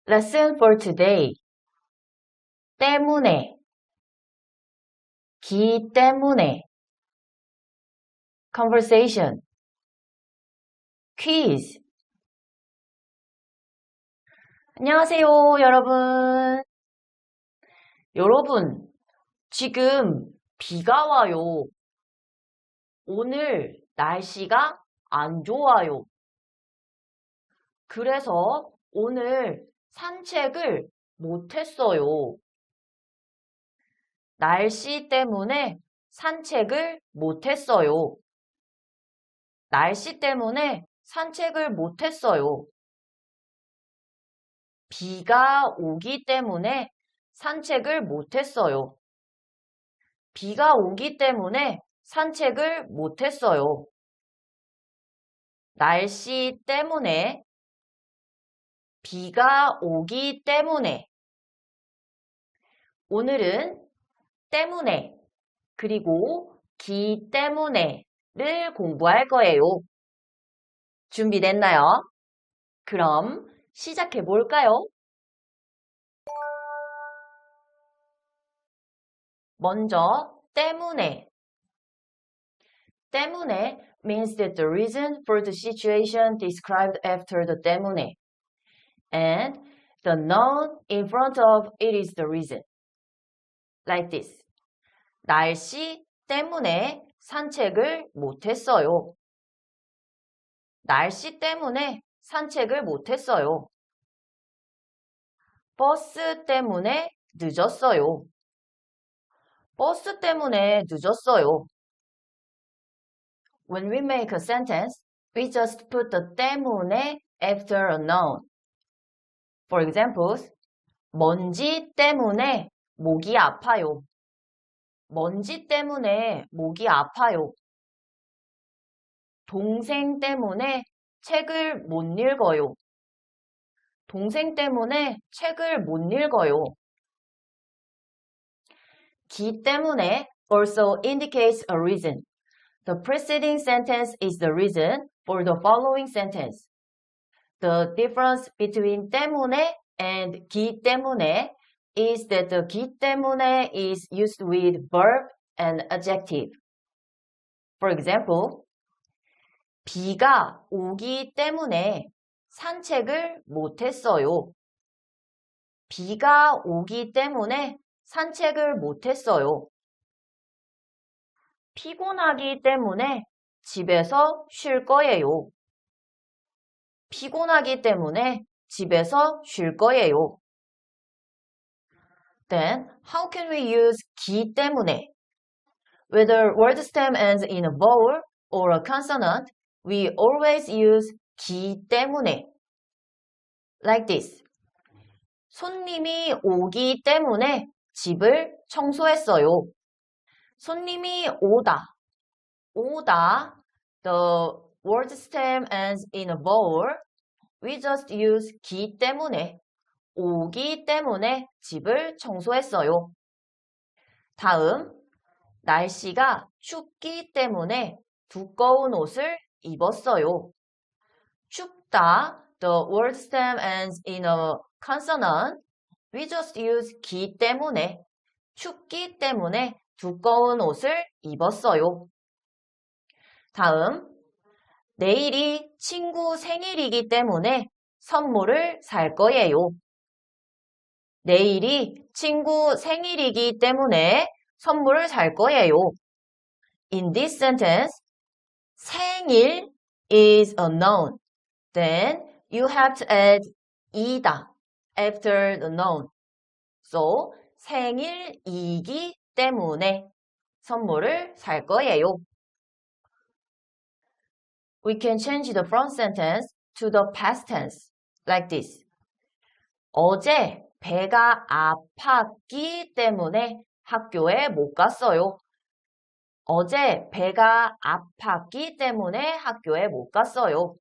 Lesson for today. 때문에, 기 때문에. Conversation. Quiz. 안녕하세요, 여러분. 여러분, 지금 비가 와요. 오늘 날씨가 안 좋아요. 그래서 오늘 산책을 못했어요. 날씨 때문에 산책을 못했어요. 날씨 때문에 산책을 못했어요. 비가 오기 때문에 산책을 못했어요. 비가 오기 때문에 산책을 못했어요. 날씨 때문에, 비가 오기 때문에. 오늘은 때문에, 그리고 기 때문에를 공부할 거예요. 준비됐나요? 그럼 시작해 볼까요? 먼저 때문에. 때문에 means that the reason for the situation described after the 때문에 and the noun in front of it is the reason. Like this. 날씨 때문에 산책을 못했어요. 날씨 때문에 산책을 못했어요. 버스 때문에 늦었어요. 버스 때문에 늦었어요. When we make a sentence, we just put the 때문에 after a noun. For example, 먼지 때문에 목이 아파요. 먼지 때문에 목이 아파요. 동생 때문에 책을 못 읽어요. 동생 때문에 책을 못 읽어요. 기 때문에 also indicates a reason. The preceding sentence is the reason for the following sentence. The difference between 때문에 and 기 때문에 is that the 기 때문에 is used with verb and adjective. For example, 비가 오기 때문에 산책을 못했어요. 비가 오기 때문에 산책을 못했어요. 피곤하기 때문에 집에서 쉴 거예요. 피곤하기 때문에 집에서 쉴 거예요. Then, how can we use 기 때문에? Whether word stem ends in a vowel or a consonant, we always use 기 때문에. Like this. 손님이 오기 때문에 집을 청소했어요. 손님이 오다. 오다. The word stem ends in a vowel. We just use 기 때문에. 오기 때문에 집을 청소했어요. 다음, 날씨가 춥기 때문에 두꺼운 옷을 입었어요. 춥다. The word stem ends in a consonant. We just use 기 때문에. 춥기 때문에 두꺼운 옷을 입었어요. 다음, 내일이 친구 생일이기 때문에 선물을 살 거예요. 내일이 친구 생일이기 때문에 선물을 살 거예요. In this sentence, 생일 is a noun. Then you have to add 이다 after the noun. So, 생일이기 때문에 선물을 살 거예요. We can change the front sentence to the past tense, like this. 어제 배가 아팠기 때문에 학교에 못 갔어요. 어제 배가 아팠기 때문에 학교에 못 갔어요.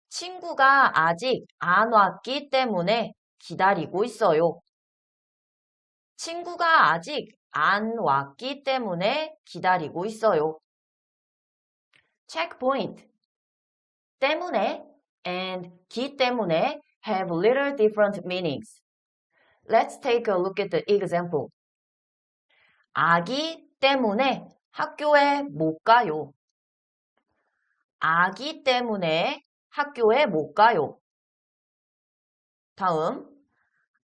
친구가 아직 안 왔기 때문에 기다리고 있어요. 친구가 아직 안 왔기 때문에 기다리고 있어요. Check point. 때문에 and 기 때문에 have little different meanings. Let's take a look at the example. 아기 때문에 학교에 못 가요. 아기 때문에 학교에 못 가요. 다음,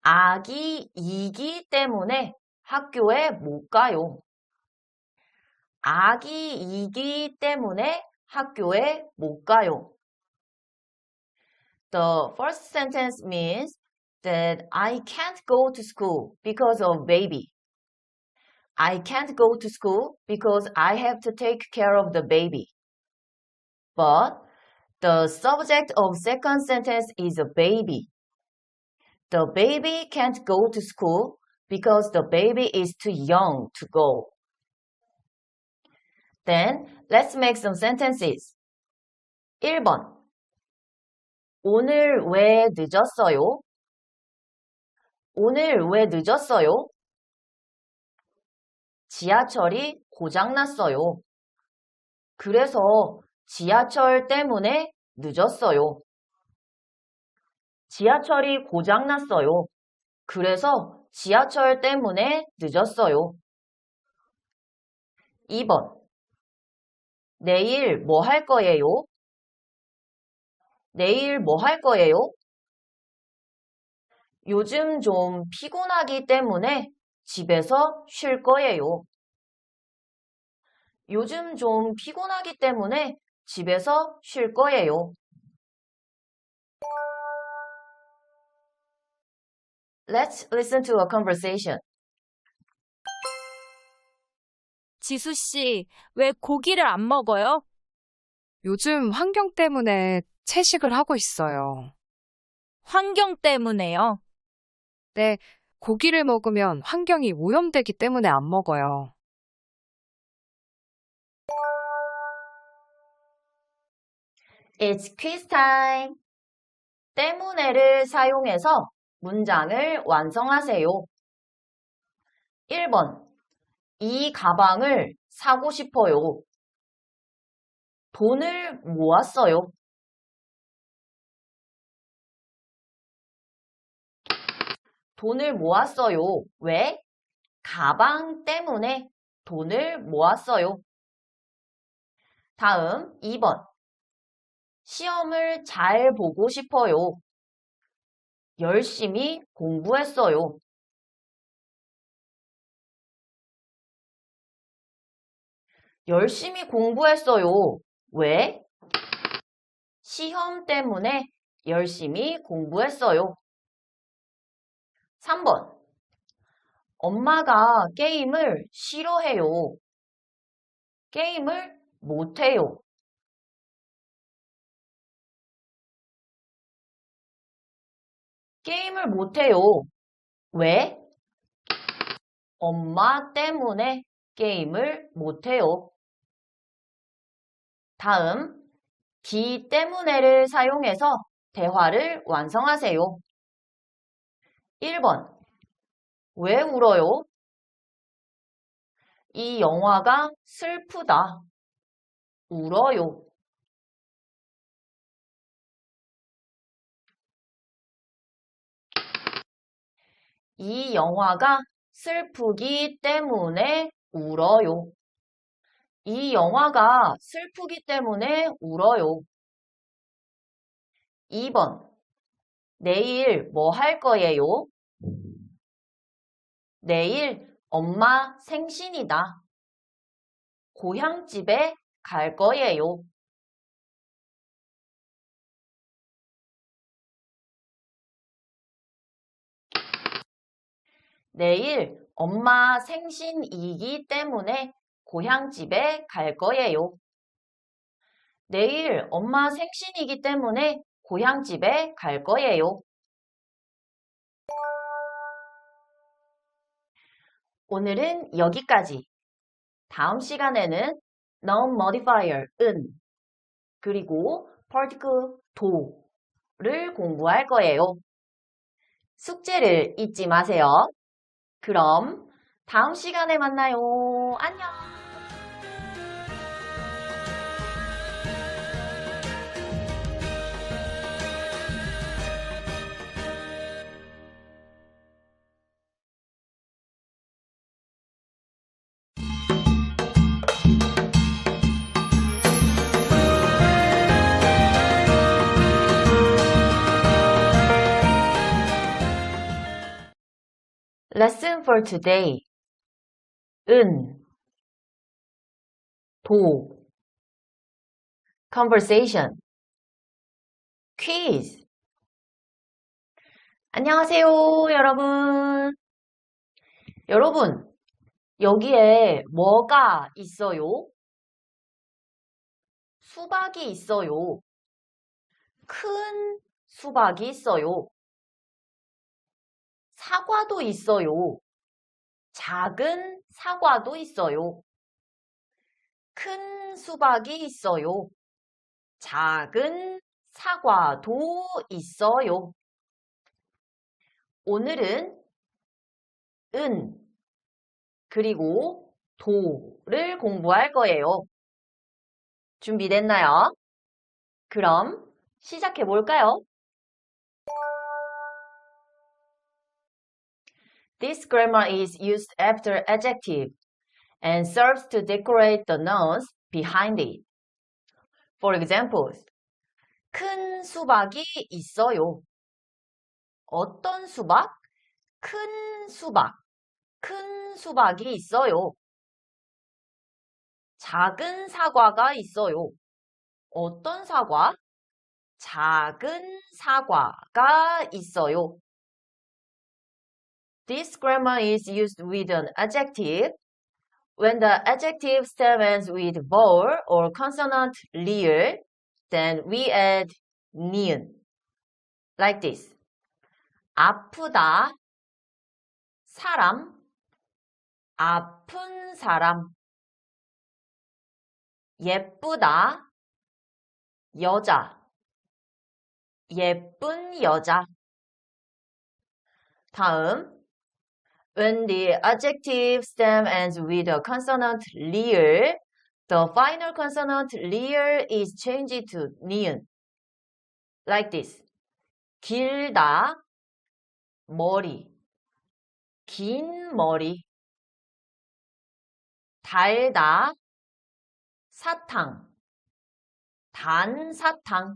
아기이기 때문에 학교에 못 가요. 아기이기 때문에 학교에 못 가요. The first sentence means that I can't go to school because of baby. I can't go to school because I have to take care of the baby. But the subject of second sentence is a baby. The baby can't go to school because the baby is too young to go. Then let's make some sentences. 1번. 오늘 왜 늦었어요? 오늘 왜 늦었어요? 지하철이 고장났어요. 그래서 지하철 때문에 늦었어요. 지하철이 고장났어요. 그래서 지하철 때문에 늦었어요. 2번. 내일 뭐 할 거예요? 내일 뭐 할 거예요? 요즘 좀 피곤하기 때문에 집에서 쉴 거예요. 요즘 좀 피곤하기 때문에 집에서 쉴 거예요. Let's listen to a conversation. 지수 씨, 왜 고기를 안 먹어요? 요즘 환경 때문에 채식을 하고 있어요. 환경 때문에요. 네, 고기를 먹으면 환경이 오염되기 때문에 안 먹어요. It's quiz time. 때문에를 사용해서 문장을 완성하세요. 1번. 이 가방을 사고 싶어요. 돈을 모았어요. 돈을 모았어요. 왜? 가방 때문에 돈을 모았어요. 다음 2번. 시험을 잘 보고 싶어요. 열심히 공부했어요. 열심히 공부했어요. 왜? 시험 때문에 열심히 공부했어요. 3번. 엄마가 게임을 싫어해요. 게임을 못해요. 게임을 못해요. 왜? 엄마 때문에 게임을 못해요. 다음, 기 때문에를 사용해서 대화를 완성하세요. 1번. 왜 울어요? 이 영화가 슬프다. 울어요. 이 영화가 슬프기 때문에 울어요. 이 영화가 슬프기 때문에 울어요. 2번. 내일 뭐 할 거예요? 내일 엄마 생신이다. 고향집에 갈 거예요. 내일 엄마 생신이기 때문에 고향집에 갈 거예요. 내일 엄마 생신이기 때문에 고향집에 갈 거예요. 오늘은 여기까지. 다음 시간에는 noun modifier, 은, 그리고 particle, 도를 공부할 거예요. 숙제를 잊지 마세요. 그럼 다음 시간에 만나요. 안녕! Lesson for today. 은, 도, conversation, quiz. 안녕하세요, 여러분. 여러분, 여기에 뭐가 있어요? 수박이 있어요. 큰 수박이 있어요. 사과도 있어요. 작은 사과도 있어요. 큰 수박이 있어요. 작은 사과도 있어요. 오늘은 은, 그리고 도를 공부할 거예요. 준비됐나요? 그럼 시작해 볼까요? This grammar is used after adjective and serves to decorate the nouns behind it. For example, 큰 수박이 있어요. 어떤 수박? 큰 수박. 큰 수박이 있어요. 작은 사과가 있어요. 어떤 사과? 작은 사과가 있어요. This grammar is used with an adjective when the adjective stem ends with vowel or consonant real, then we add ni은. Like this. 아프다, 사람, 아픈 사람. 예쁘다, 여자, 예쁜 여자. 다음, when the adjective stem ends with a consonant real, the final consonant real is changed to ni은. Like this. 길다, 머리, 긴 머리. 달다, 사탕, 단 사탕.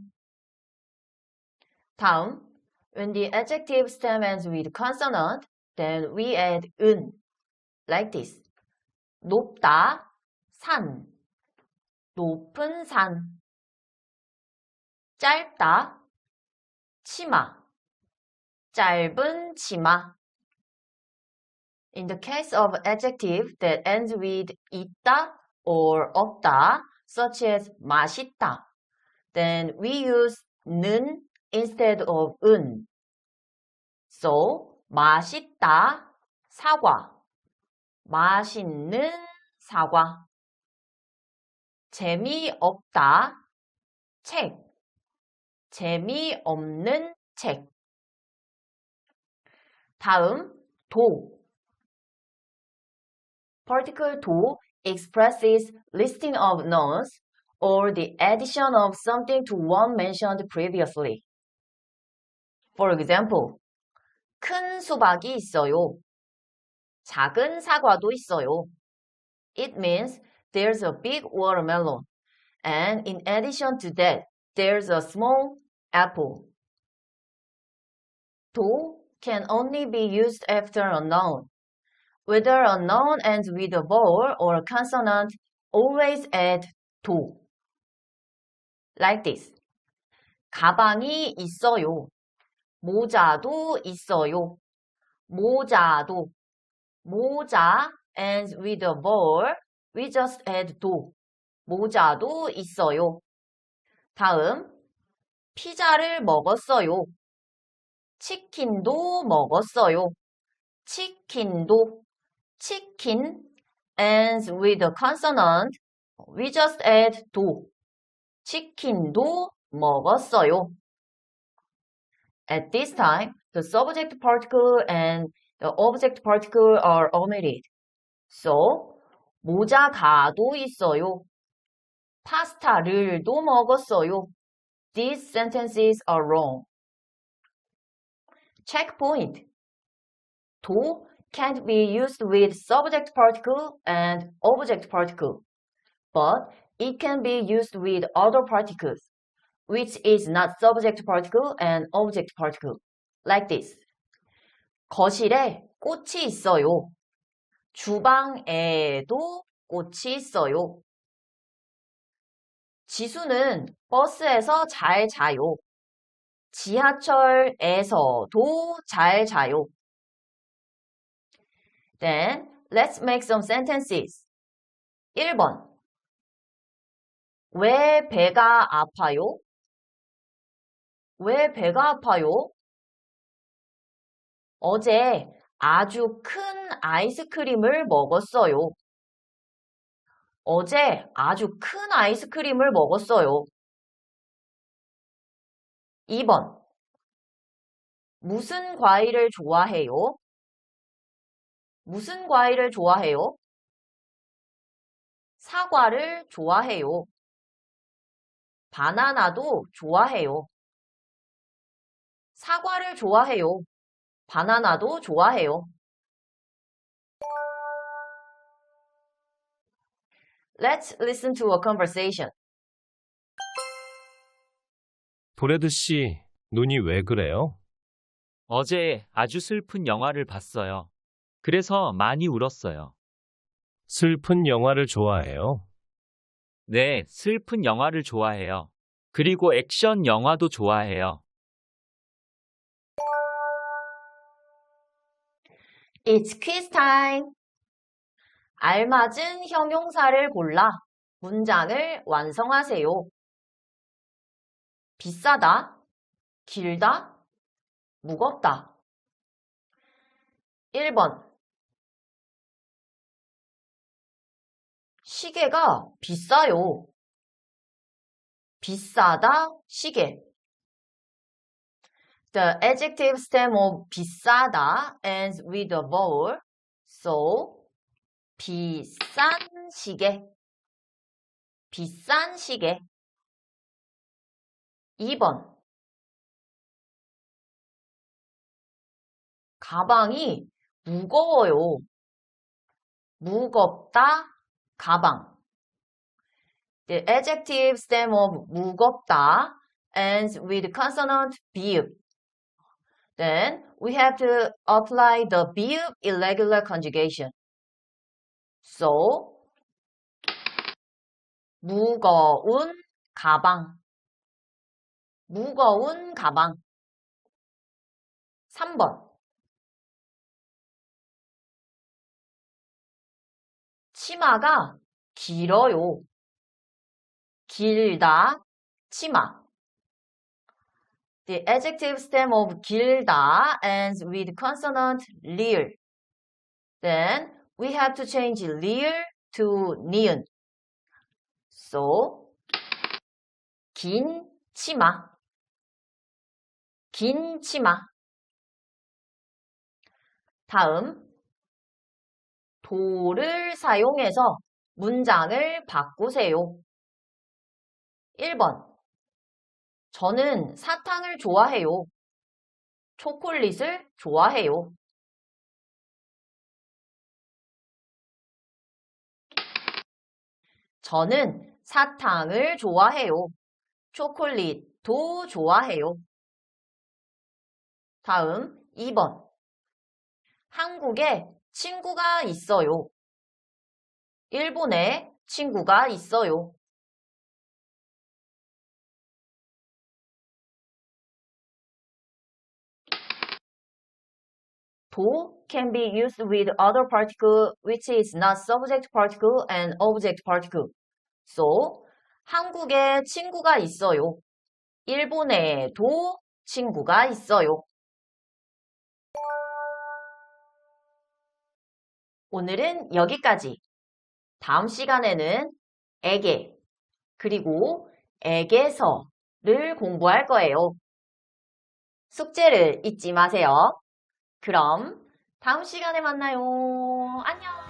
다음, when the adjective stem ends with consonant, then we add 은. Like this. 높다, 산, 높은 산. 짧다, 치마, 짧은 치마. In the case of adjective that ends with 있다 or 없다, such as 맛있다, then we use 는 instead of 은. So, 맛있다, 사과, 맛있는 사과. 재미없다, 책, 재미없는 책. 다음, 도. Particle 도 expresses listing of nouns or the addition of something to one mentioned previously. For example, 큰 수박이 있어요. 작은 사과도 있어요. It means there's a big watermelon, and in addition to that, there's a small apple. 도 can only be used after a noun. Whether a noun ends with a vowel or a consonant, always add 도. Like this. 가방이 있어요. 모자도 있어요. 모자도. 모자 ends with a vowel. We just add 도. 모자도 있어요. 다음. 피자를 먹었어요. 치킨도 먹었어요. 치킨도. 치킨 ends with a consonant. We just add 도. 치킨도 먹었어요. At this time, the subject particle and the object particle are omitted. So, 모자가도 있어요. 파스타를도 먹었어요. These sentences are wrong. Checkpoint. 도 can't be used with subject particle and object particle, but it can be used with other particles, which is not subject particle and object particle, like this. 거실에 꽃이 있어요. 주방에도 꽃이 있어요. 지수는 버스에서 잘 자요. 지하철에서도 잘 자요. Then, let's make some sentences. 1번. 왜 배가 아파요? 왜 배가 아파요? 어제 아주 큰 아이스크림을 먹었어요. 어제 아주 큰 아이스크림을 먹었어요. 2번. 무슨 과일을 좋아해요? 무슨 과일을 좋아해요? 사과를 좋아해요. 바나나도 좋아해요. 사과를 좋아해요. 바나나도 좋아해요. Let's listen to a conversation. 브래드 씨, 눈이 왜 그래요? 어제 아주 슬픈 영화를 봤어요. 그래서 많이 울었어요. 슬픈 영화를 좋아해요? 네, 슬픈 영화를 좋아해요. 그리고 액션 영화도 좋아해요. It's quiz time. 알맞은 형용사를 골라 문장을 완성하세요. 비싸다, 길다, 무겁다. 1번. 시계가 비싸요. 비싸다, 시계. The adjective stem of 비싸다 ends with a vowel. So, 비싼 시계. 비싼 시계. 2번. 가방이 무거워요. 무겁다, 가방. The adjective stem of 무겁다 ends with consonant 비읍. Then we have to apply the 비읍 irregular conjugation. So, 무거운 가방. 무거운 가방. 3번. 치마가 길어요. 길다, 치마. The adjective stem of 길다 ends with consonant 리을. Then we have to change 리을 to 니은. So, 긴 치마. 긴 치마. 다음, 도를 사용해서 문장을 바꾸세요. 1번. 저는 사탕을 좋아해요. 초콜릿을 좋아해요. 저는 사탕을 좋아해요. 초콜릿도 좋아해요. 다음 2번. 한국에 친구가 있어요. 일본에 친구가 있어요. 도 can be used with other particle which is not subject particle and object particle. So, 한국에 친구가 있어요. 일본에도 친구가 있어요. 오늘은 여기까지. 다음 시간에는 에게, 그리고 에게서를 공부할 거예요. 숙제를 잊지 마세요. 그럼 다음 시간에 만나요. 안녕!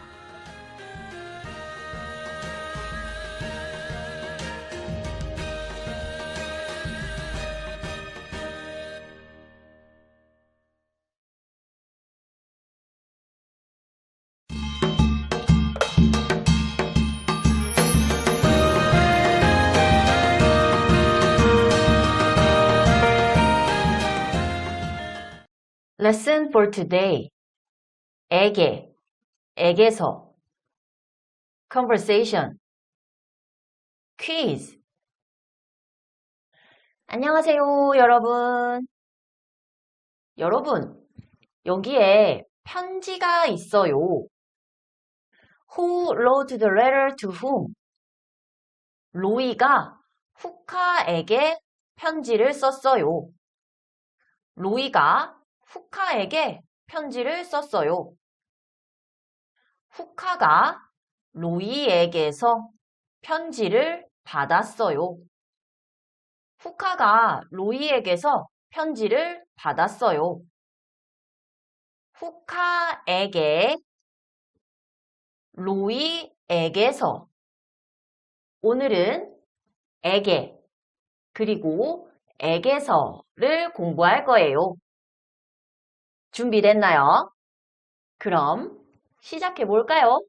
Lesson for today. 에게서, conversation, quiz. 안녕하세요, 여러분. 여러분, 여기에 편지가 있어요. Who wrote the letter to whom? 로이가 후카에게 편지를 썼어요. 로이가 후카에게 편지를 썼어요. 후카가 로이에게서 편지를 받았어요. 후카가 로이에게서 편지를 받았어요. 후카에게 로이에게서. 오늘은 에게 그리고 에게서를 공부할 거예요. 준비됐나요? 그럼 시작해 볼까요?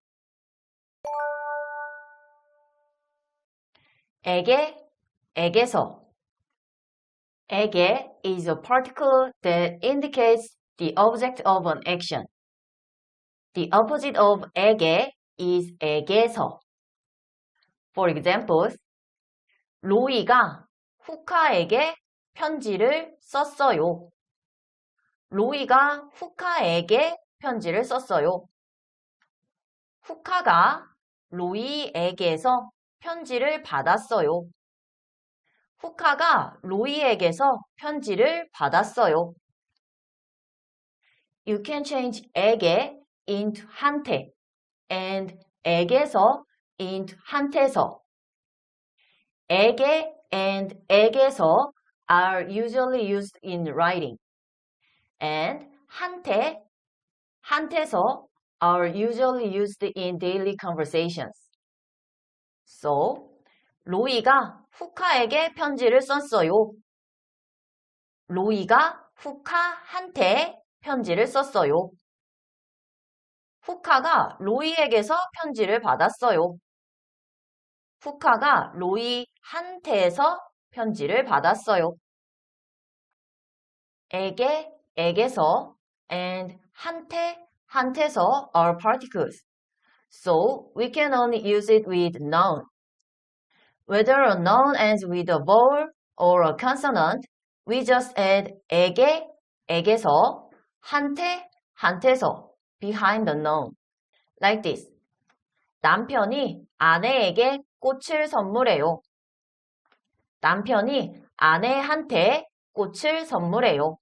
에게서. 에게 is a particle that indicates the object of an action. The opposite of 에게 is 에게서. For example, 로이가 후카에게 편지를 썼어요. 로이가 후카에게 편지를 썼어요. 후카가 로이에게서 편지를 받았어요. 후카가 로이에게서 편지를 받았어요. You can change 에게 into 한테 and 에게서 into 한테서. 에게 and 에게서 are usually used in writing. And 한테서 are usually used in daily conversations. So, 로이가 후카에게 편지를 썼어요. 로이가 후카한테 편지를 썼어요. 후카가 로이에게서 편지를 받았어요. 후카가 로이한테서 편지를 받았어요. 에게서 and 한테서 are particles. So we can only use it with noun. Whether a noun ends with a vowel or a consonant, we just add 에게서, 한테서 behind the noun. Like this. 남편이 아내에게 꽃을 선물해요. 남편이 아내한테 꽃을 선물해요.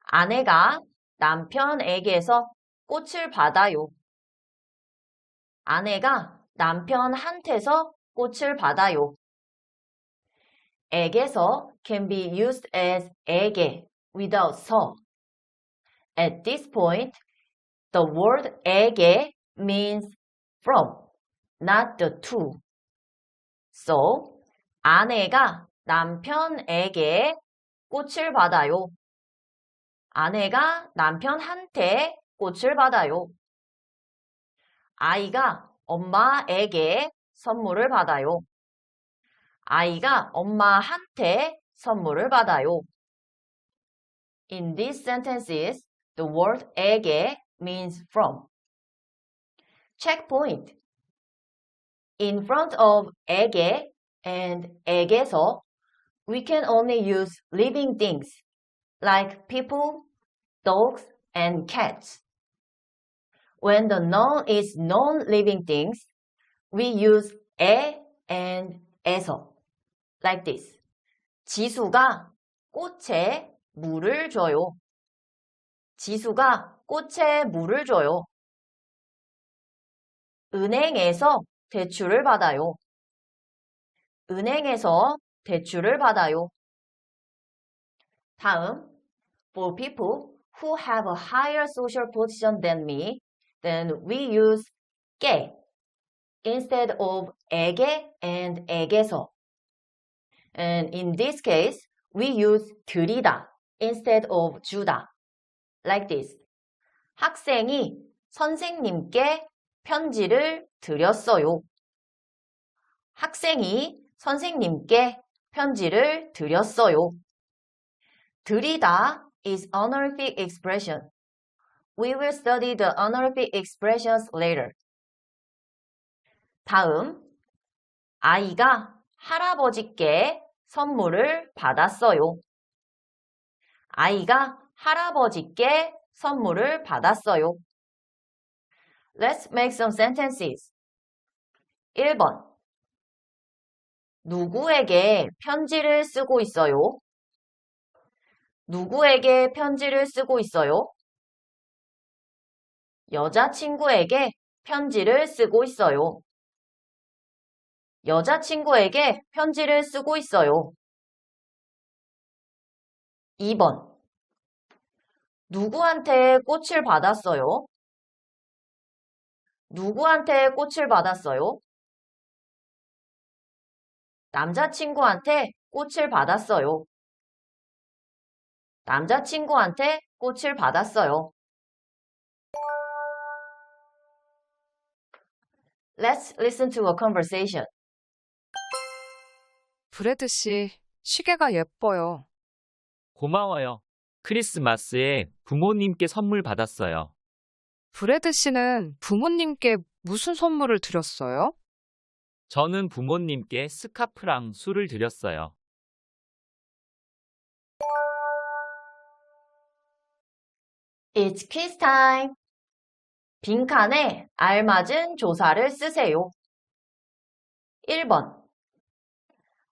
아내가 남편에게서 꽃을 받아요. 아내가 남편한테서 꽃을 받아요. 에게서 can be used as 에게 without 서. At this point, the word 에게 means from, not the to. So, 아내가 남편에게 꽃을 받아요. 아내가 남편한테 꽃을 받아요. 아이가 엄마에게 선물을 받아요. 아이가 엄마한테 선물을 받아요. In these sentences, the word 에게 means from. Check point. In front of 에게 and 에게서, we can only use living things like people, dogs, and cats. When the noun is non-living things, we use 에 and 에서. Like this. 지수가 꽃에 물을 줘요. 지수가 꽃에 물을 줘요. 은행에서 대출을 받아요. 은행에서 대출을 받아요. 다음, for people who have a higher social position than me, then we use 게 instead of 에게 and 에게서. And in this case, we use 드리다 instead of 주다. Like this. 학생이 선생님께 편지를 드렸어요. 학생이 선생님께 편지를 드렸어요. 드리다 is honorific expression. We will study the honorific expressions later. 다음, 아이가 할아버지께 선물을 받았어요. 아이가 할아버지께 선물을 받았어요. Let's make some sentences. 1번. 누구에게 편지를 쓰고 있어요? 누구에게 편지를 쓰고 있어요? 여자친구에게 편지를 쓰고 있어요. 여자친구에게 편지를 쓰고 있어요. 2번. 누구한테 꽃을 받았어요? 누구한테 꽃을 받았어요? 남자친구한테 꽃을 받았어요. 남자친구한테 꽃을 받았어요. Let's listen to a conversation. 브래드 씨, 시계가 예뻐요. 고마워요. 크리스마스에 부모님께 선물 받았어요. 브래드 씨는 부모님께 무슨 선물을 드렸어요? 저는 부모님께 스카프랑 술을 드렸어요. It's quiz time. 빈칸에 알맞은 조사를 쓰세요. 1번.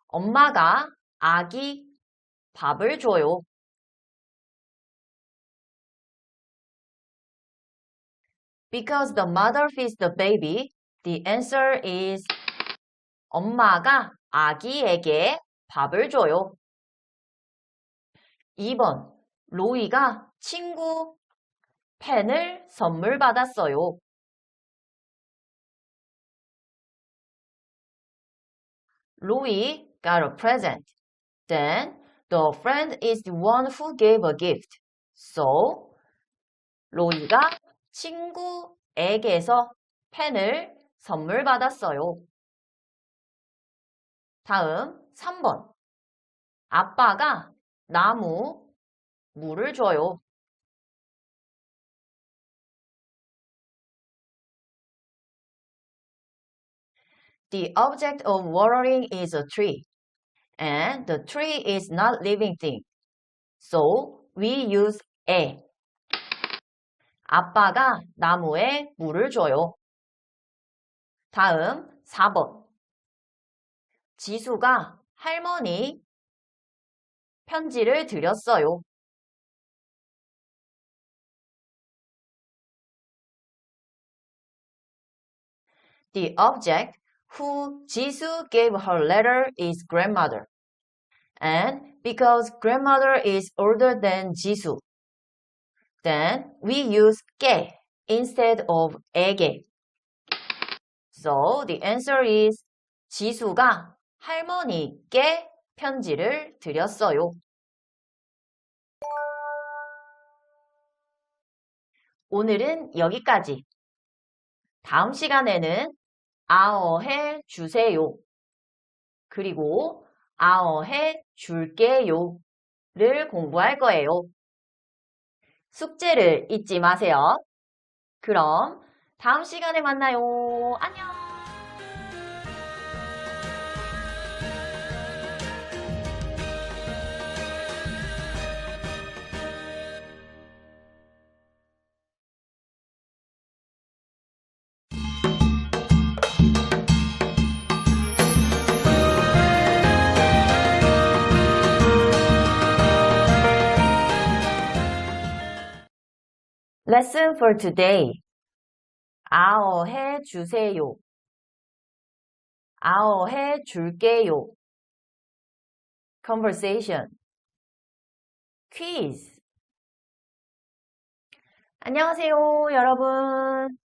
엄마가 아기 밥을 줘요. Because the mother feeds the baby, the answer is 엄마가 아기에게 밥을 줘요. 2번. 로이가 친구 펜을 선물 받았어요. Louis got a present. Then the friend is the one who gave a gift. So, 로이가 친구에게서 펜을 선물 받았어요. 다음 3번. 아빠가 나무 물을 줘요. The object of watering is a tree, and the tree is not living thing. So we use a. 아빠가 나무에 물을 줘요. 다음 4번. 지수가 할머니 편지를 드렸어요. The object who Jisoo gave her letter is grandmother. And because grandmother is older than Jisoo, then we use 게 instead of 에게. So the answer is 지수가 할머니께 편지를 드렸어요. 오늘은 여기까지. 다음 시간에는 아어해 주세요. 그리고 아어해 줄게요를 공부할 거예요. 숙제를 잊지 마세요. 그럼 다음 시간에 만나요. 안녕! Lesson for today. 아어해 주세요. 아어해 줄게요. Conversation. Quiz. 안녕하세요, 여러분.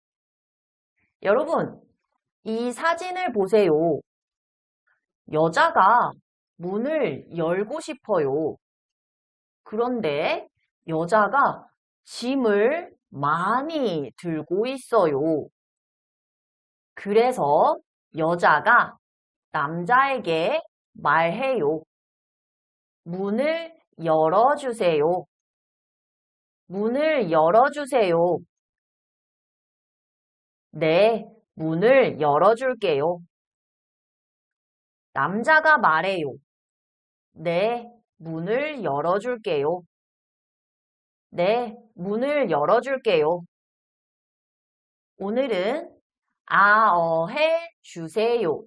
여러분, 이 사진을 보세요. 여자가 문을 열고 싶어요. 그런데 여자가 짐을 많이 들고 있어요. 그래서 여자가 남자에게 말해요. 문을 열어주세요. 문을 열어주세요. 네, 문을 열어줄게요. 남자가 말해요. 네, 문을 열어줄게요. 네, 문을 열어줄게요. 오늘은 아어해 주세요.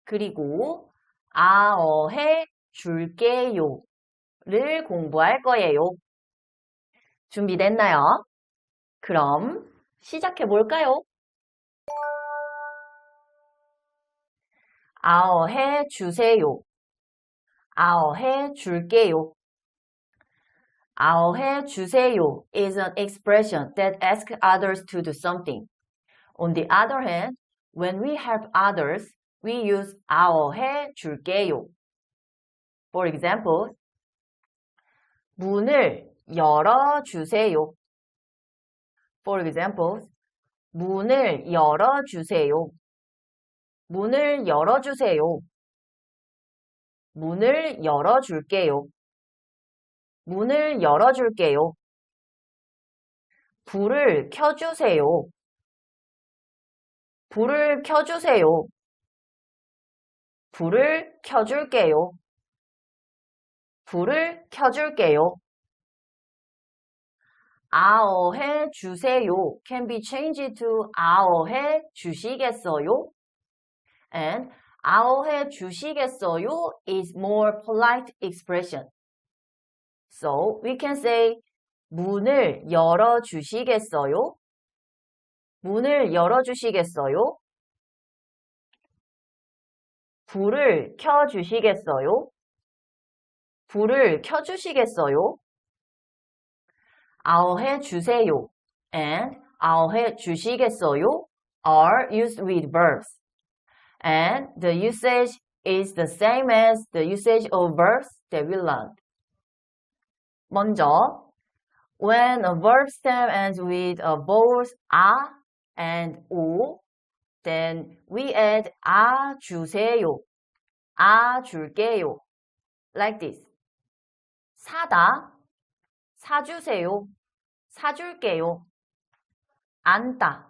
그리고 아어해 줄게요 를 공부할 거예요. 준비됐나요? 그럼 시작해 볼까요? 아어해 주세요. 아어해 줄게요. 아어해 주세요 is an expression that asks others to do something. On the other hand, when we help others, we use 아어해 줄게요. For example, 문을 열어주세요. For example, 문을 열어주세요. 문을 열어주세요. 문을 열어줄게요. 문을 열어줄게요. 불을 켜주세요. 불을 켜주세요. 불을 켜줄게요. 불을 켜줄게요. 아어해 주세요 can be changed to 아어해 주시겠어요? And 아어해 주시겠어요 is more polite expression. So we can say 문을 열어주시겠어요? 문을 열어주시겠어요? 불을 켜주시겠어요? 불을 켜주시겠어요? 아어해 주세요 and 아어해 주시겠어요 are used with verbs. And the usage is the same as the usage of verbs that we learned. 먼저, when a verb stem ends with both 아 and 오, then we add 아 주세요, 아 줄게요, like this. 사다, 사주세요, 사줄게요. 앉다,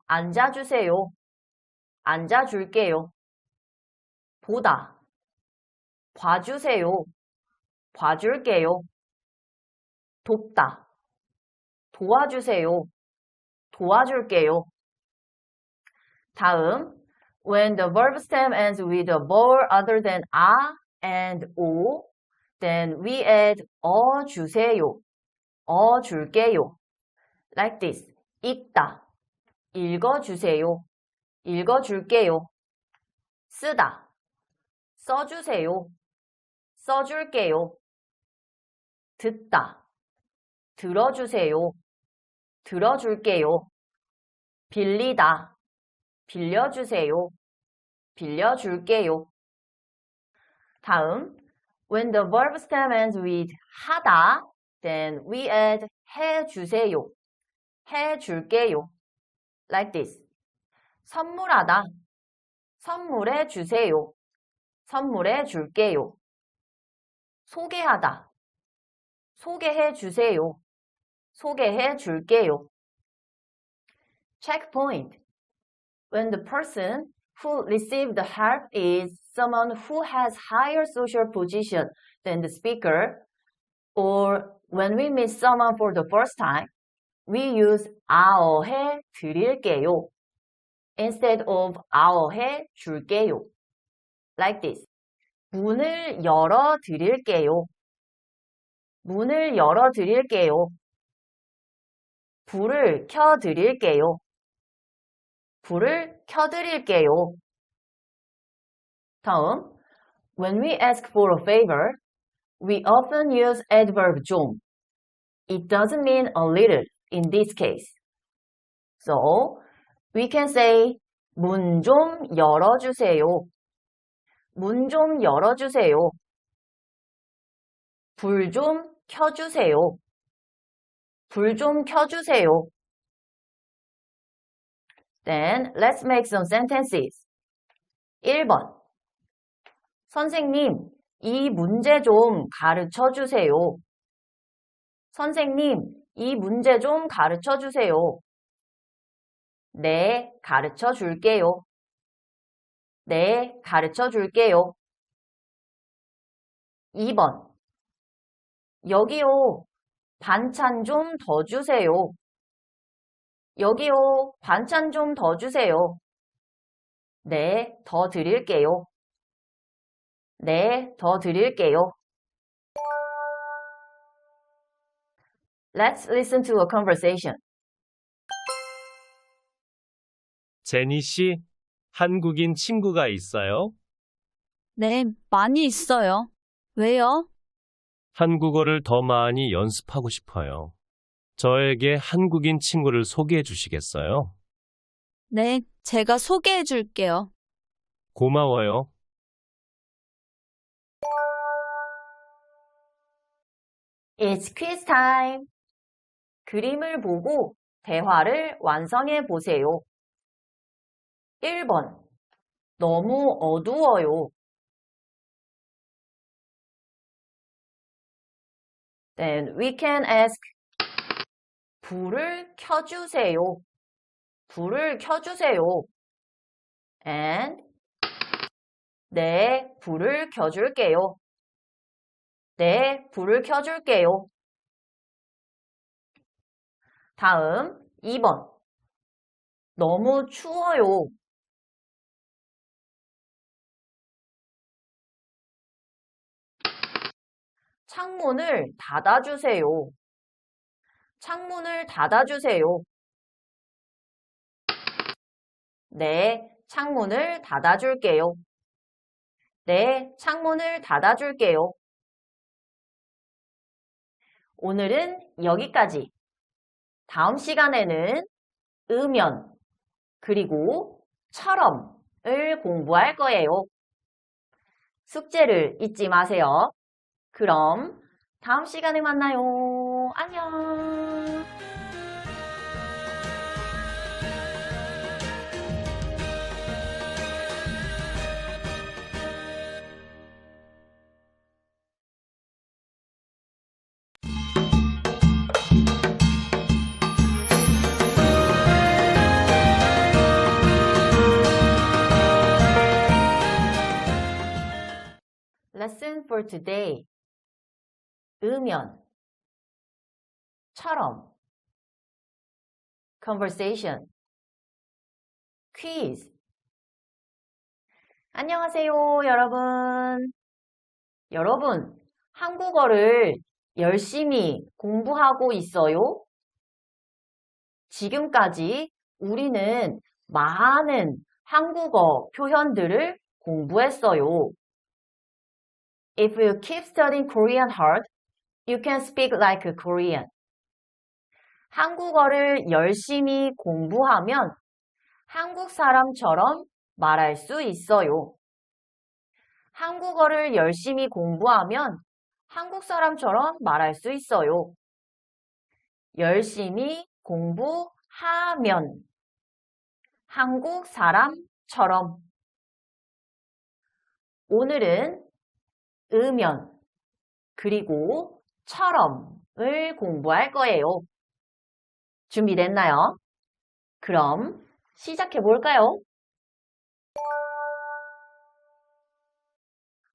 앉아주세요, 앉아줄게요. 보다, 봐주세요, 봐줄게요. 돕다, 도와주세요, 도와줄게요. 다음, when the verb stem ends with a vowel other than 아 and 오, then we add 주세요, 줄게요. Like this. 읽다, 읽어주세요, 읽어줄게요. 쓰다, 써주세요, 써줄게요. 듣다, 들어주세요, 들어줄게요. 빌리다, 빌려주세요, 빌려줄게요. 다음, when the verb stem ends with 하다, then we add 해주세요, 해줄게요. Like this. 선물하다, 선물해주세요, 선물해줄게요. 소개하다, 소개해주세요, 소개해줄게요. Checkpoint. When the person who received the help is someone who has higher social position than the speaker, or when we meet someone for the first time, we use 아어해 드릴게요 instead of 아어해 줄게요. Like this. 문을 열어 드릴게요. 문을 열어 드릴게요. 불을 켜 드릴게요. 불을 켜 드릴게요. 다음, when we ask for a favor, we often use adverb 좀. It doesn't mean a little in this case. So, we can say 문 좀 열어주세요. 문 좀 열어주세요. 불 좀 켜주세요. 불 좀 켜주세요. Then, let's make some sentences. 1번. 선생님, 이 문제 좀 가르쳐 주세요. 선생님, 이 문제 좀 가르쳐 주세요. 네, 가르쳐 줄게요. 네, 가르쳐 줄게요. 2번. 여기요, 반찬 좀 더 주세요. 여기요, 반찬 좀 더 주세요. 네, 더 드릴게요. 네, 더 드릴게요. Let's listen to a conversation. 제니 씨, 한국인 친구가 있어요? 네, 많이 있어요. 왜요? 한국어를 더 많이 연습하고 싶어요. 저에게 한국인 친구를 소개해 주시겠어요? 네, 제가 소개해 줄게요. 고마워요. It's quiz time. 그림을 보고 대화를 완성해 보세요. 1번. 너무 어두워요. Then we can ask, 불을 켜주세요. 불을 켜주세요. And, 네, 불을 켜줄게요. 네, 불을 켜줄게요. 다음, 2번. 너무 추워요. 창문을 닫아주세요. 창문을 닫아주세요. 네, 창문을 닫아줄게요. 네, 창문을 닫아줄게요. 오늘은 여기까지. 다음 시간에는 으면, 그리고 처럼을 공부할 거예요. 숙제를 잊지 마세요. 그럼 다음 시간에 만나요. 안녕. Lesson for today. 으면, 처럼, conversation, quiz. 안녕하세요, 여러분. 여러분, 한국어를 열심히 공부하고 있어요? 지금까지 우리는 많은 한국어 표현들을 공부했어요. If you keep studying Korean hard, you can speak like a Korean. 한국어를 열심히 공부하면 한국 사람처럼 말할 수 있어요. 한국어를 열심히 공부하면 한국 사람처럼 말할 수 있어요. 열심히 공부하면 한국 사람처럼. 오늘은 으면, 그리고 처럼을 공부할 거예요. 준비됐나요? 그럼 시작해 볼까요?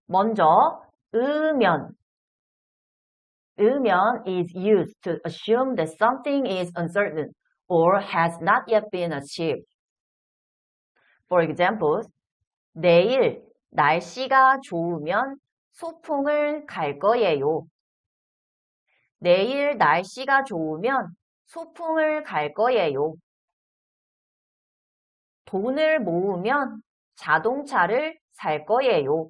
먼저 으면. 으면 is used to assume that something is uncertain or has not yet been achieved. For example, 내일 날씨가 좋으면 소풍을 갈 거예요. 내일 날씨가 좋으면 소풍을 갈 거예요. 돈을 모으면 자동차를 살 거예요.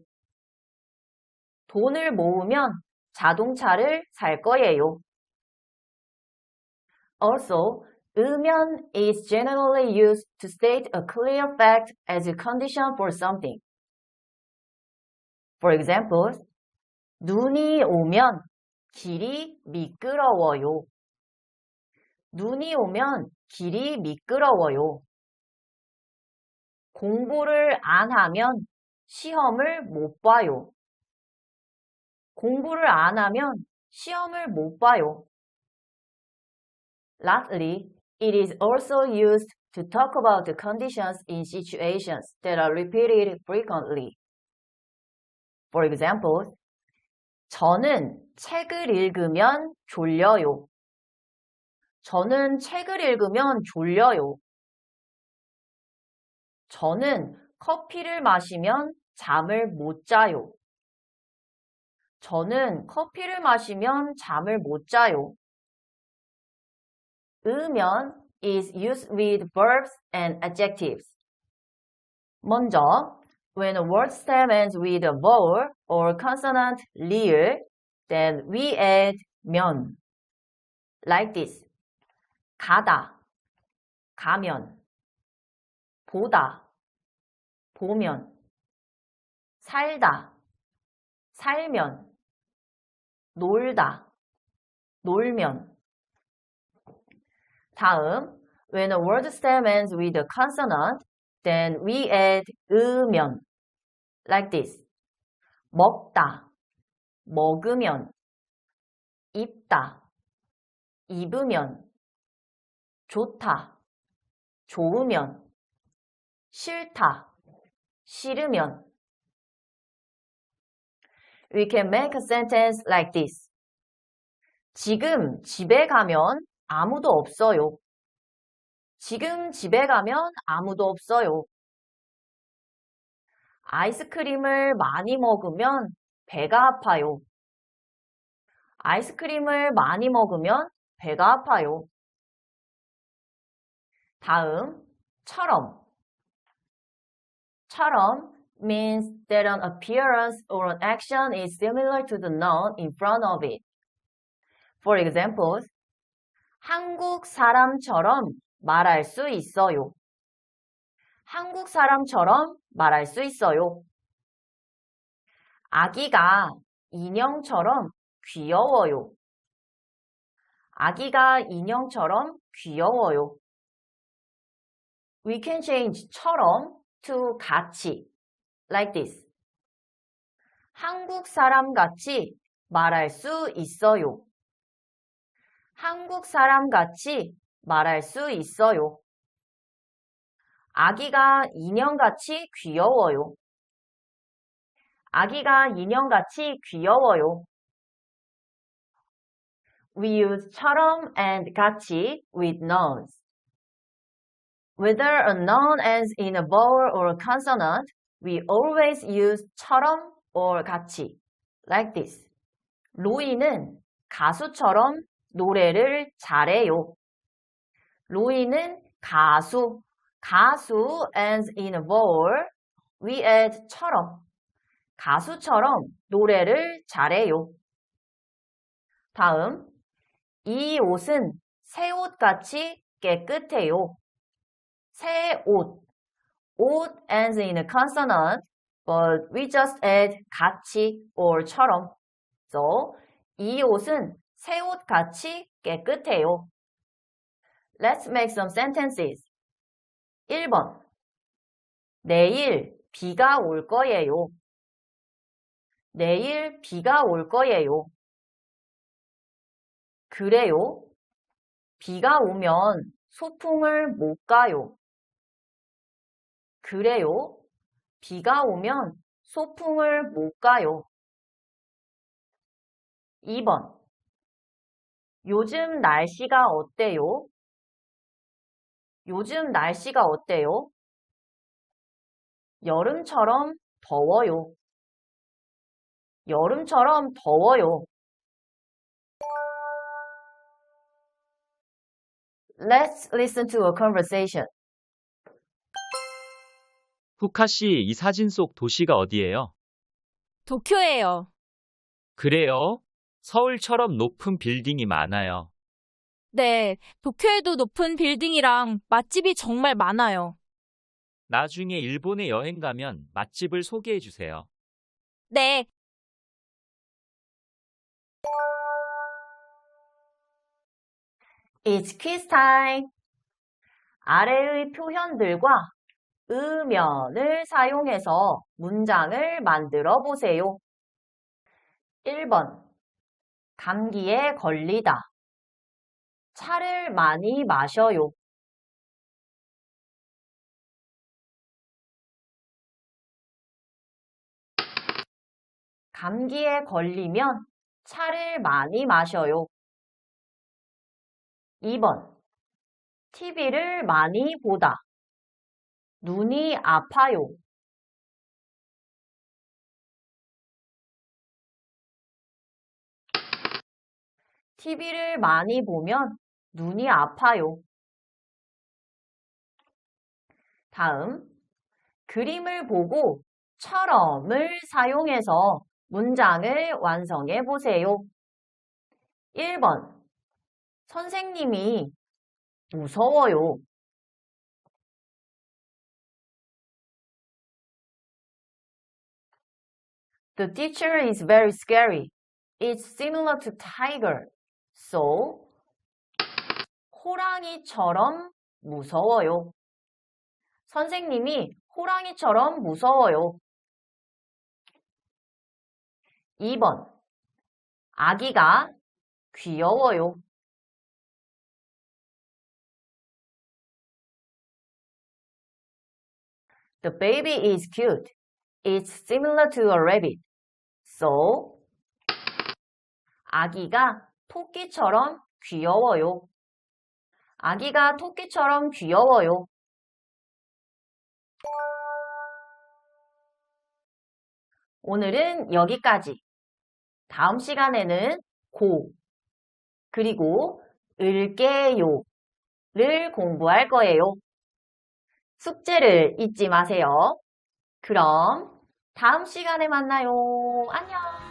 돈을 모으면 자동차를 살 거예요. Also, 으면 is generally used to state a clear fact as a condition for something. For example, 눈이 오면 길이 미끄러워요. 눈이 오면 길이 미끄러워요. 공부를 안 하면 시험을 못 봐요. 공부를 안 하면 시험을 못 봐요. Lastly, it is also used to talk about the conditions in situations that are repeated frequently. For example, 저는 책을 읽으면 졸려요. 저는 책을 읽으면 졸려요. 저는 커피를 마시면 잠을 못 자요. 저는 커피를 마시면 잠을 못 자요. 으면 is used with verbs and adjectives. 먼저, when a word stem ends with a vowel or consonant 리을, then we add 면. Like this. 가다, 가면. 보다, 보면. 살다, 살면. 놀다, 놀면. 다음, when a word stem ends with a consonant, then we add 으면. Like this. 먹다, 먹으면. 입다, 입으면. 좋다, 좋으면. 싫다, 싫으면. We can make a sentence like this. 지금 집에 가면 아무도 없어요. 지금 집에 가면 아무도 없어요. 아이스크림을 많이 먹으면 배가 아파요. 아이스크림을 많이 먹으면 배가 아파요. 다음, 처럼. 처럼 means that an appearance or an action is similar to the noun in front of it. For example, 한국 사람처럼 말할 수 있어요. 한국 사람처럼 말할 수 있어요. 아기가 인형처럼 귀여워요. 아기가 인형처럼 귀여워요. We can change 처럼 to 같이, like this. 한국 사람 같이 말할 수 있어요. 한국 사람 같이 말할 수 있어요. 아기가 인형같이 귀여워요. 아기가 인형같이 귀여워요. We use 처럼 and 같이 with nouns. Whether a noun ends in a vowel or a consonant, we always use 처럼 or 같이, like this. 로이는 가수처럼 노래를 잘해요. 로이는 가수 ends in a vowel, we add 처럼. 가수처럼 노래를 잘해요. 다음, 이 옷은 새 옷같이 깨끗해요. 새 옷. 옷 ends in a consonant, but we just add 같이 or 처럼. So, 이 옷은 새 옷같이 깨끗해요. Let's make some sentences. 1번. 내일 비가 올 거예요. 내일 비가 올 거예요. 그래요? 비가 오면 소풍을 못 가요. 그래요? 비가 오면 소풍을 못 가요. 2번. 요즘 날씨가 어때요? 요즘 날씨가 어때요? 여름처럼 더워요. 여름처럼 더워요. Let's listen to a conversation. 후카 씨, 이 사진 속 도시가 어디예요? 도쿄예요. 그래요? 서울처럼 높은 빌딩이 많아요. 네, 도쿄에도 높은 빌딩이랑 맛집이 정말 많아요. 나중에 일본에 여행 가면 맛집을 소개해 주세요. 네, It's quiz time. 아래의 표현들과 으면을 사용해서 문장을 만들어 보세요. 1번. 감기에 걸리다. 차를 많이 마셔요. 감기에 걸리면 차를 많이 마셔요. 2번. TV를 많이 보다. 눈이 아파요. TV를 많이 보면 눈이 아파요. 다음, 그림을 보고 처럼을 사용해서 문장을 완성해 보세요. 1번, 선생님이 무서워요. The teacher is very scary. It's similar to tiger. So, 호랑이처럼 무서워요. 선생님이 호랑이처럼 무서워요. 2번. 아기가 귀여워요. The baby is cute. It's similar to a rabbit. So, 아기가 토끼처럼 귀여워요. 아기가 토끼처럼 귀여워요. 오늘은 여기까지. 다음 시간에는 고, 그리고 을게요를 공부할 거예요. 숙제를 잊지 마세요. 그럼 다음 시간에 만나요. 안녕!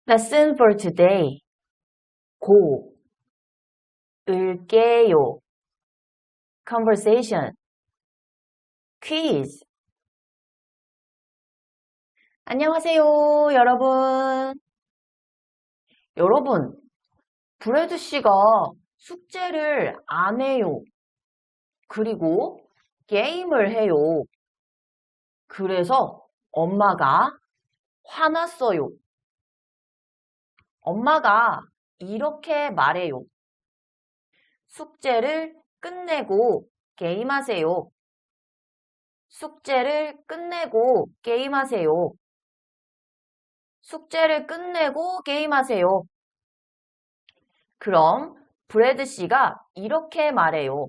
Lesson for today. 고, 을게요. Conversation. Quiz. 안녕하세요, 여러분. 여러분, 브래드 씨가 숙제를 안 해요. 그리고 게임을 해요. 그래서 엄마가 화났어요. 엄마가 이렇게 말해요. 숙제를 끝내고 게임하세요. 숙제를 끝내고 게임하세요. 숙제를 끝내고 게임하세요. 그럼 브래드 씨가 이렇게 말해요.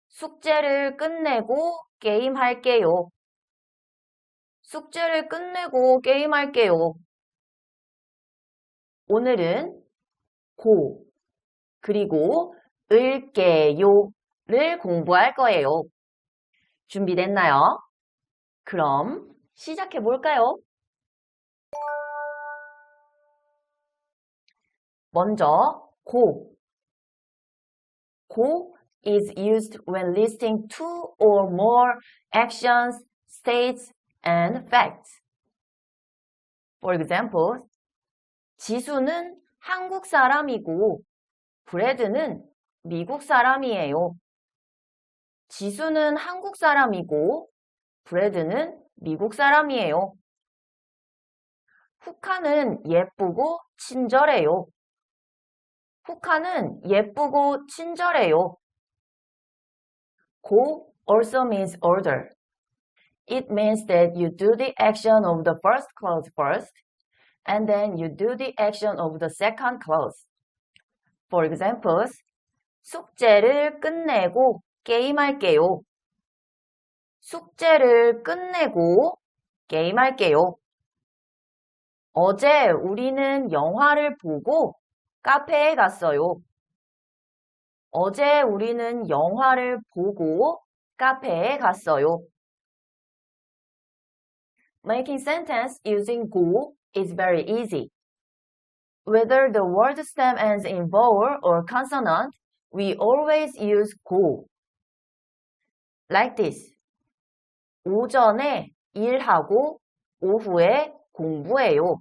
숙제를 끝내고 게임할게요. 숙제를 끝내고 게임할게요. 오늘은 고, 그리고 을게요를 공부할 거예요. 준비됐나요? 그럼 시작해 볼까요? 먼저 고. 고 is used when listing two or more actions, states, and facts. For example, 지수는 한국 사람이고 브래드는 미국 사람이에요. 지수는 한국 사람이고 브래드는 미국 사람이에요. 후카는 예쁘고 친절해요. 후카는 예쁘고 친절해요. 고 also means order. It means that you do the action of the first clause first, and then you do the action of the second clause. For example, 숙제를 끝내고 게임할게요. 숙제를 끝내고 게임할게요. 어제 우리는 영화를 보고 카페에 갔어요. 어제 우리는 영화를 보고 카페에 갔어요. Making sentence using go is very easy. Whether the word stem ends in vowel or consonant, we always use go. Like this. 오전에 일하고 오후에 공부해요.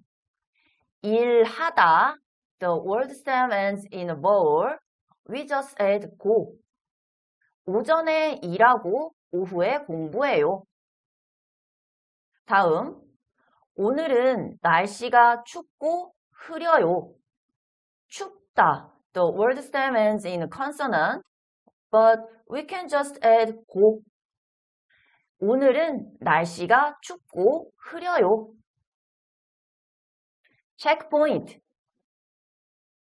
일하다, the word stem ends in a vowel. We just add 고. 오전에 일하고 오후에 공부해요. 다음, 오늘은 날씨가 춥고 흐려요. 춥다, the word stem ends in a consonant, but we can just add 고. 오늘은 날씨가 춥고 흐려요. Checkpoint.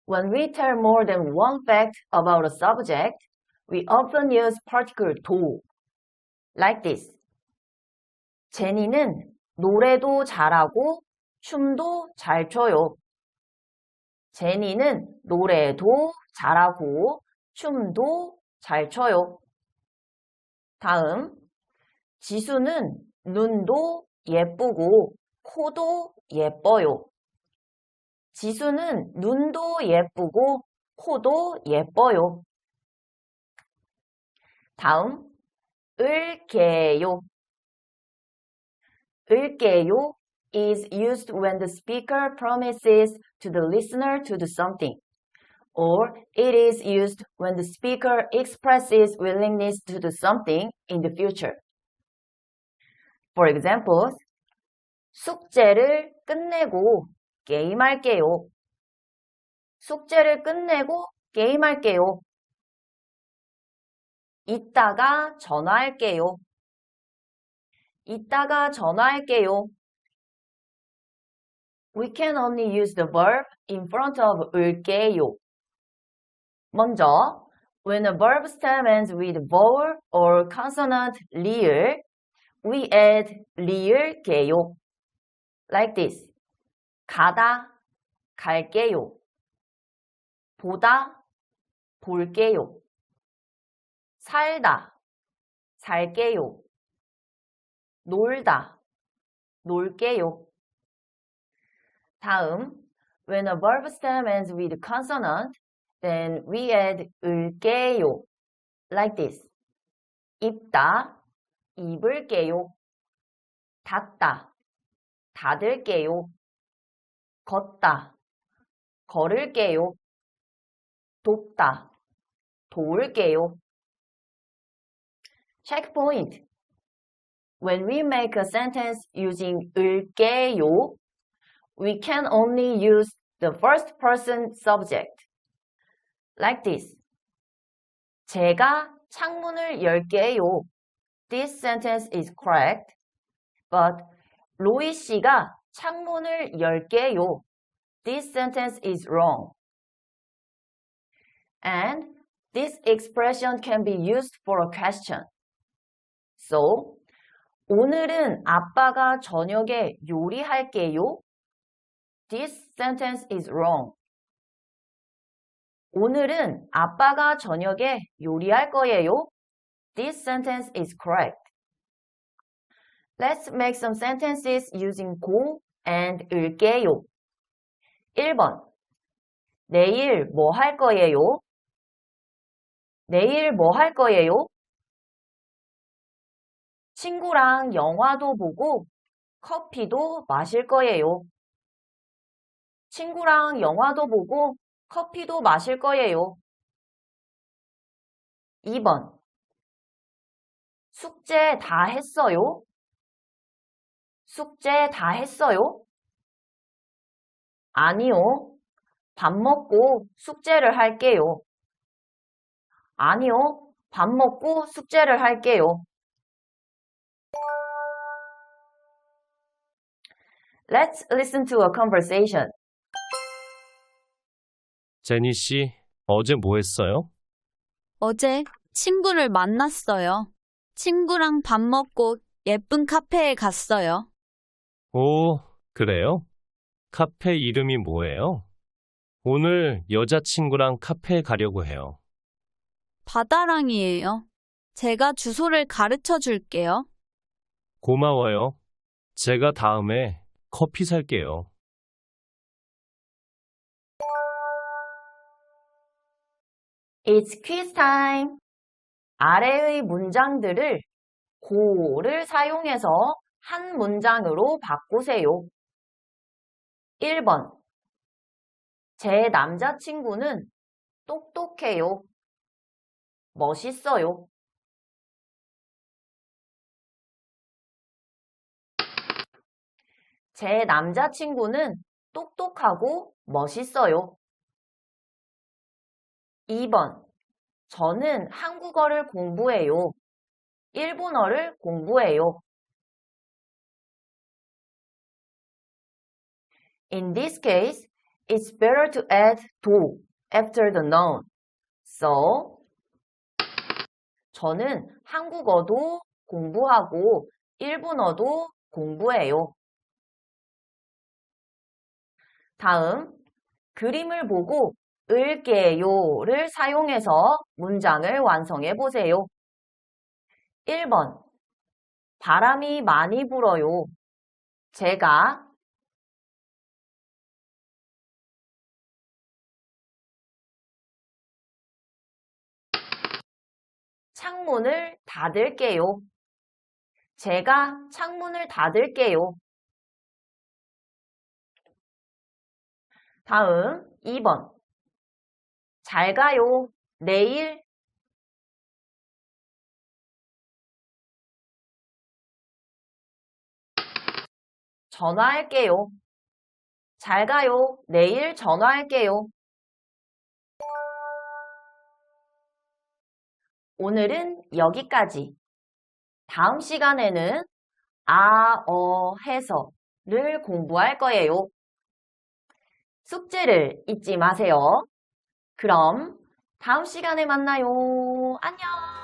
When we tell more than one fact about a subject, we often use particle do, like this. 제니는 노래도 잘하고 춤도 잘 춰요. 제니는 노래도 잘하고 춤도 잘 춰요. 다음, 지수는 눈도 예쁘고 코도 예뻐요. 지수는 눈도 예쁘고 코도 예뻐요. 다음, 을게요. 을게요 is used when the speaker promises to the listener to do something, or it is used when the speaker expresses willingness to do something in the future. For example, 숙제를 끝내고 게임할게요. 숙제를 끝내고 게임할게요. 이따가 전화할게요. 이따가 전화할게요. We can only use the verb in front of 을게요. 먼저, when a verb stem ends with vowel or consonant 리을, we add 리을게요. Like this. 가다, 갈게요. 보다, 볼게요. 살다, 살게요. 놀다, 놀게요. 다음, when a verb stem ends with consonant, then we add 을게요. Like this. 입다, 입을게요. 닫다, 닫을게요. 걷다, 걸을게요. 돕다, 도울게요. Checkpoint. When we make a sentence using 을게요, we can only use the first person subject. Like this. 제가 창문을 열게요. This sentence is correct. But 로이 씨가 창문을 열게요. This sentence is wrong. And this expression can be used for a question. So, 오늘은 아빠가 저녁에 요리할게요. This sentence is wrong. 오늘은 아빠가 저녁에 요리할 거예요. This sentence is correct. Let's make some sentences using 고 and 을게요. 1번. 내일 뭐 할 거예요? 내일 뭐 할 거예요? 친구랑 영화도 보고 커피도 마실 거예요. 친구랑 영화도 보고 커피도 마실 거예요. 2번. 숙제 다 했어요? 숙제 다 했어요? 아니요. 밥 먹고 숙제를 할게요. 아니요. 밥 먹고 숙제를 할게요. Let's listen to a conversation. 제니 씨, 어제 뭐 했어요? 어제 친구를 만났어요. 친구랑 밥 먹고 예쁜 카페에 갔어요. 오, 그래요? 카페 이름이 뭐예요? 오늘 여자친구랑 카페에 가려고 해요. 바다랑이에요. 제가 주소를 가르쳐 줄게요. 고마워요. 제가 다음에 커피 살게요. It's quiz time. 아래의 문장들을 고를 사용해서 한 문장으로 바꾸세요. 1번. 제 남자친구는 똑똑해요. 멋있어요. 제 남자친구는 똑똑하고 멋있어요. 2번. 저는 한국어를 공부해요. 일본어를 공부해요. In this case, it's better to add do after the noun. So, 저는 한국어도 공부하고 일본어도 공부해요. 다음, 그림을 보고 을게요를 사용해서 문장을 완성해 보세요. 1번. 바람이 많이 불어요. 제가 창문을 닫을게요. 제가 창문을 닫을게요. 다음 2번. 잘 가요. 내일 전화할게요. 잘 가요. 내일 전화할게요. 오늘은 여기까지. 다음 시간에는 해서를 공부할 거예요. 숙제를 잊지 마세요. 그럼 다음 시간에 만나요. 안녕!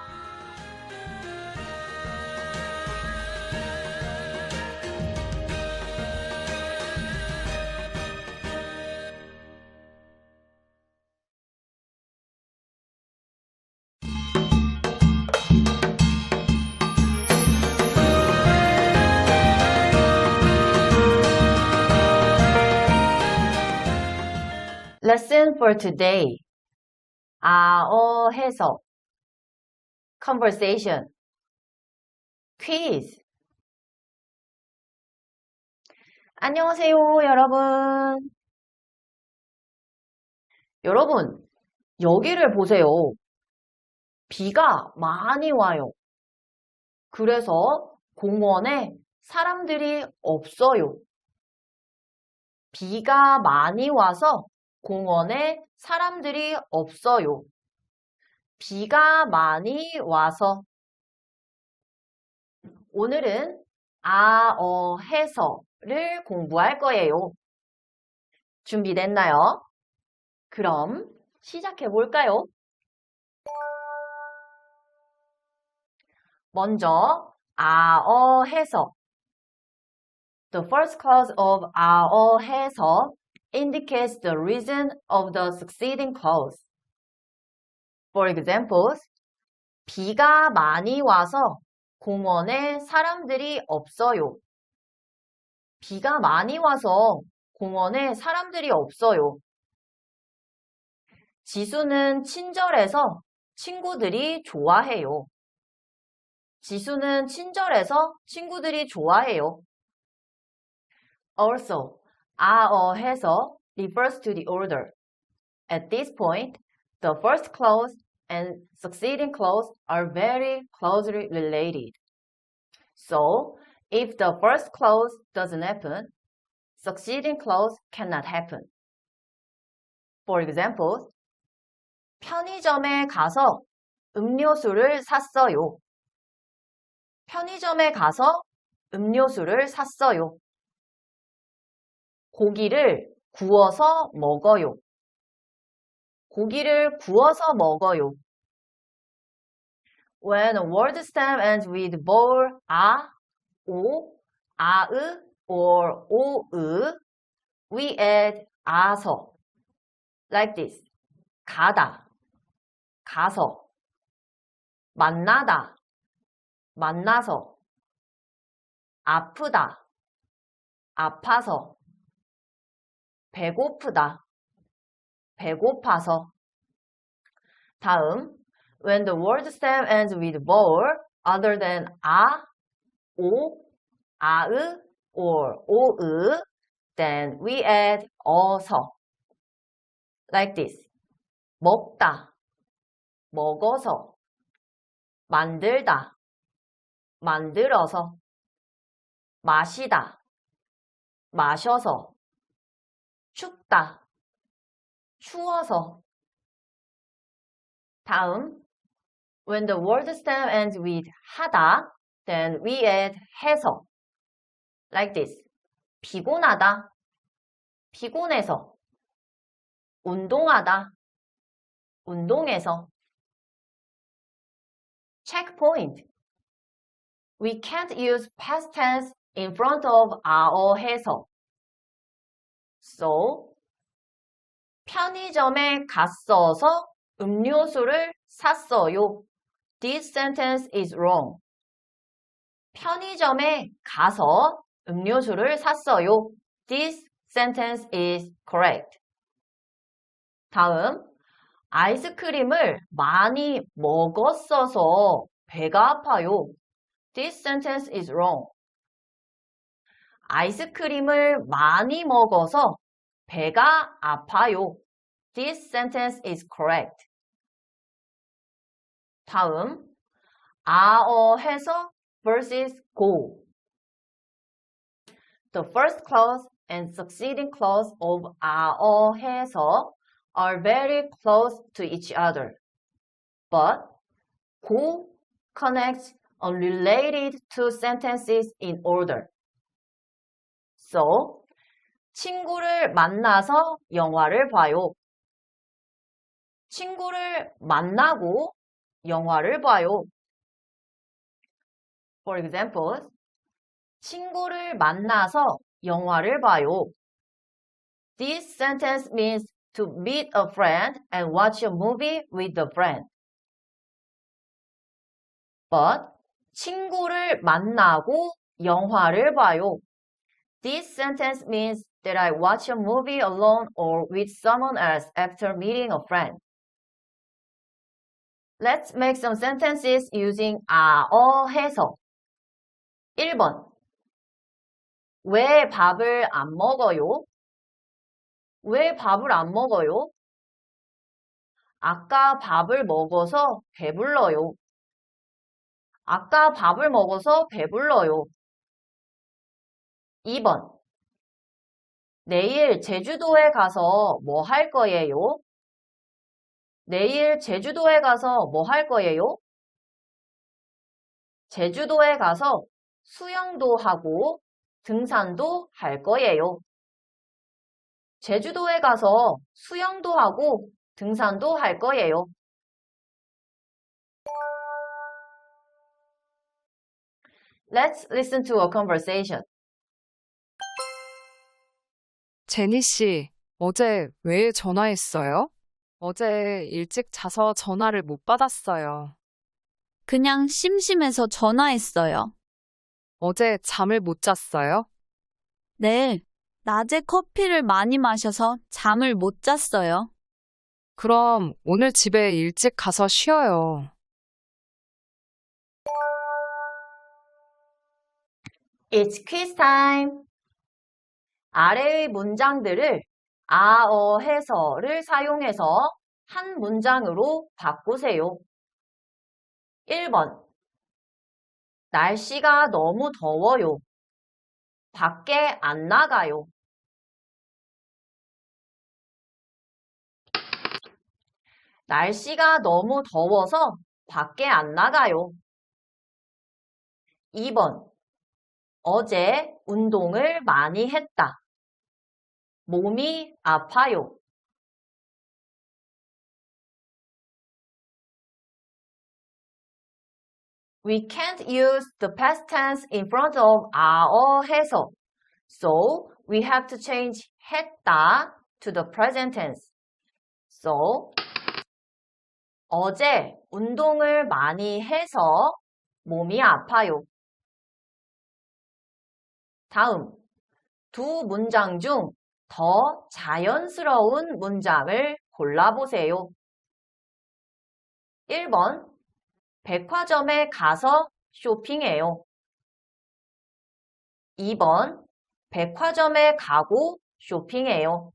Lesson for today. 해서 conversation quiz. 안녕하세요, 여러분. 여러분, 여기를 보세요. 비가 많이 와요. 그래서 공원에 사람들이 없어요. 비가 많이 와서 공원에 사람들이 없어요. 비가 많이 와서. 오늘은 해서를 공부할 거예요. 준비됐나요? 그럼 시작해 볼까요? 먼저 해서. The first clause of 해서 indicates the reason of the succeeding clause. For example, 비가 많이 와서 공원에 사람들이 없어요. 비가 많이 와서 공원에 사람들이 없어요. 지수는 친절해서 친구들이 좋아해요. 지수는 친절해서 친구들이 좋아해요. Also, 해서 refers to the order. At this point, the first clause and succeeding clause are very closely related. So, if the first clause doesn't happen, succeeding clause cannot happen. For example, 편의점에 가서 음료수를 샀어요. 편의점에 가서 음료수를 샀어요. 고기를 구워서 먹어요. 고기를 구워서 먹어요. When a word stem ends with vowel 오, or 오으, we add 아서. Like this. 가다, 가서. 만나다, 만나서. 아프다, 아파서. 배고프다, 배고파서. 다음, when the word stem ends with vowel other than 아, 오, 아으, or 오으, then we add 어서. Like this. 먹다, 먹어서. 만들다, 만들어서. 마시다, 마셔서. 춥다, 추워서. 다음, when the word stem ends with 하다, then we add 해서. Like this. 피곤하다, 피곤해서. 운동하다, 운동해서. checkpoint. We can't use past tense in front of 아어 해서. So, 편의점에 갔어서 음료수를 샀어요. This sentence is wrong. 편의점에 가서 음료수를 샀어요. This sentence is correct. 다음, 아이스크림을 많이 먹었어서 배가 아파요. This sentence is wrong. 아이스크림을 많이 먹어서 배가 아파요. This sentence is correct. 다음, 아어 해서 versus go. The first clause and succeeding clause of 아어 해서 are very close to each other. But go connects unrelated two sentences in order. So, 친구를 만나서 영화를 봐요. 친구를 만나고 영화를 봐요. For example, 친구를 만나서 영화를 봐요. This sentence means to meet a friend and watch a movie with a friend. But 친구를 만나고 영화를 봐요. This sentence means that I watch a movie alone or with someone else after meeting a friend. Let's make some sentences using 아어 해서. 1번. 왜 밥을 안 먹어요? 왜 밥을 안 먹어요? 아까 밥을 먹어서 배불러요. 아까 밥을 먹어서 배불러요. 2번. 내일 제주도에 가서 뭐 할 거예요? 내일 제주도에 가서 뭐 할 거예요? 제주도에 가서 수영도 하고 등산도 할 거예요. 제주도에 가서 수영도 하고 등산도 할 거예요. Let's listen to a conversation. 제니 씨, 어제 왜 전화했어요? 어제 일찍 자서 전화를 못 받았어요. 그냥 심심해서 전화했어요. 어제 잠을 못 잤어요? 네, 낮에 커피를 많이 마셔서 잠을 못 잤어요. 그럼 오늘 집에 일찍 가서 쉬어요. It's quiz time. 아래의 문장들을 아어 해서를 사용해서 한 문장으로 바꾸세요. 1번. 날씨가 너무 더워요. 밖에 안 나가요. 날씨가 너무 더워서 밖에 안 나가요. 2번. 어제 운동을 많이 했다. 몸이 아파요. We can't use the past tense in front of 아어 해서. So, we have to change 했다 to the present tense. So, 어제 운동을 많이 해서 몸이 아파요. 다음, 두 문장 중 더 자연스러운 문장을 골라보세요. 1번, 백화점에 가서 쇼핑해요. 2번, 백화점에 가고 쇼핑해요.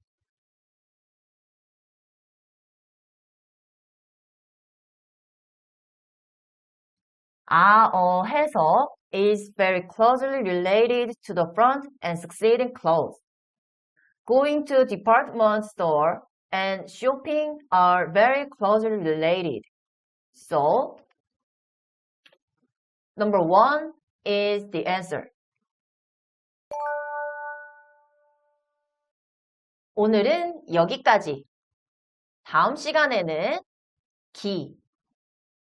해서 is very closely related to the front and succeeding clause. Going to department store and shopping are very closely related. So, number 1 is the answer. 오늘은 여기까지. 다음 시간에는 기,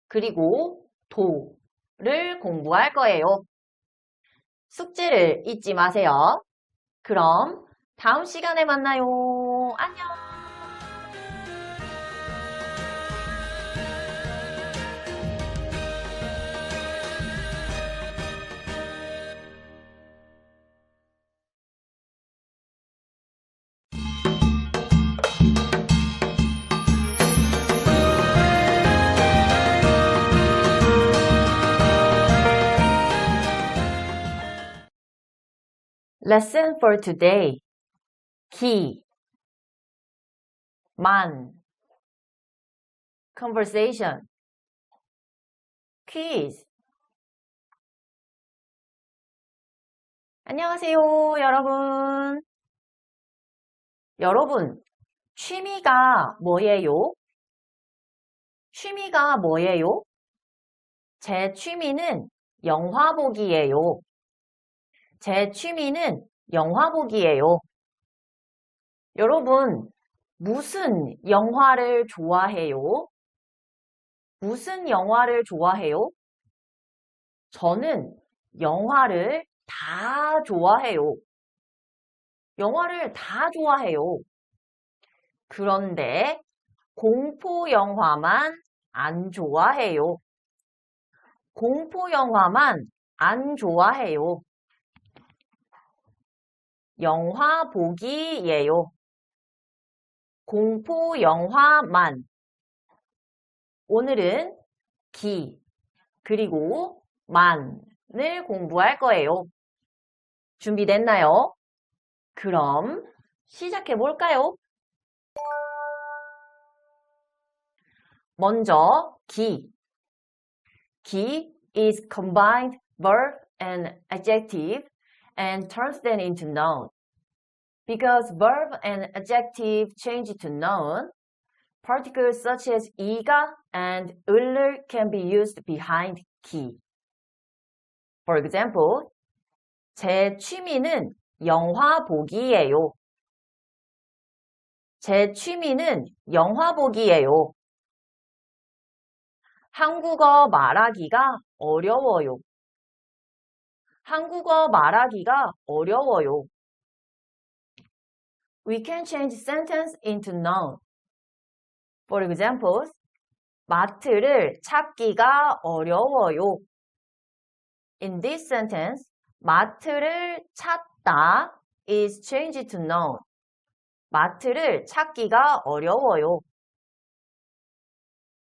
그리고 도를 공부할 거예요. 숙제를 잊지 마세요. 그럼 다음 시간에 만나요. 안녕! Lesson for today. 기, 만, conversation, quiz. 안녕하세요, 여러분. 여러분, 취미가 뭐예요? 취미가 뭐예요? 제 취미는 영화 보기예요. 제 취미는 영화 보기예요. 여러분, 무슨 영화를 좋아해요? 무슨 영화를 좋아해요? 저는 영화를 다 좋아해요. 영화를 다 좋아해요. 그런데 공포 영화만 안 좋아해요. 공포 영화만 안 좋아해요. 영화 보기예요. 공포 영화만. 오늘은 기, 그리고 만을 공부할 거예요. 준비됐나요? 그럼 시작해 볼까요? 먼저 기. 기 is combined verb and adjective and turns them into noun. Because verb and adjective change to noun, particles such as 이가 and 을을 can be used behind 기. For example, 제 취미는 영화 보기예요. 제 취미는 영화 보기예요. 한국어 말하기가 어려워요. 한국어 말하기가 어려워요. We can change sentence into noun. For example, 마트를 찾기가 어려워요. In this sentence, 마트를 찾다 is changed to noun. 마트를 찾기가 어려워요.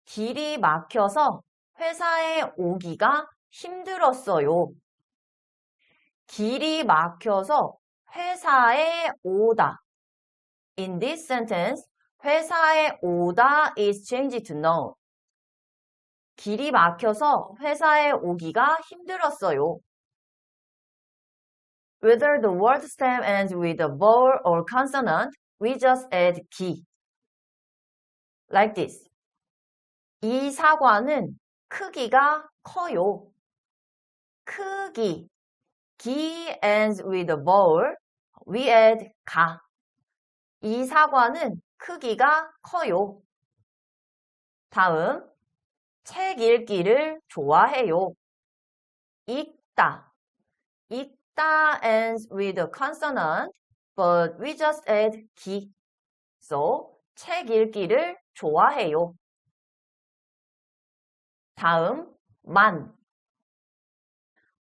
길이 막혀서 회사에 오기가 힘들었어요. 길이 막혀서 회사에 오다. In this sentence, 회사에 오다 is changed to noun. 길이 막혀서 회사에 오기가 힘들었어요. Whether the word stem ends with a vowel or consonant, we just add 기. Like this. 이 사과는 크기가 커요. 크기. 기 ends with a vowel. We add 가. 이 사과는 크기가 커요. 다음, 책 읽기를 좋아해요. 읽다. 읽다 ends with a consonant, but we just add 기. So, 책 읽기를 좋아해요. 다음, 만.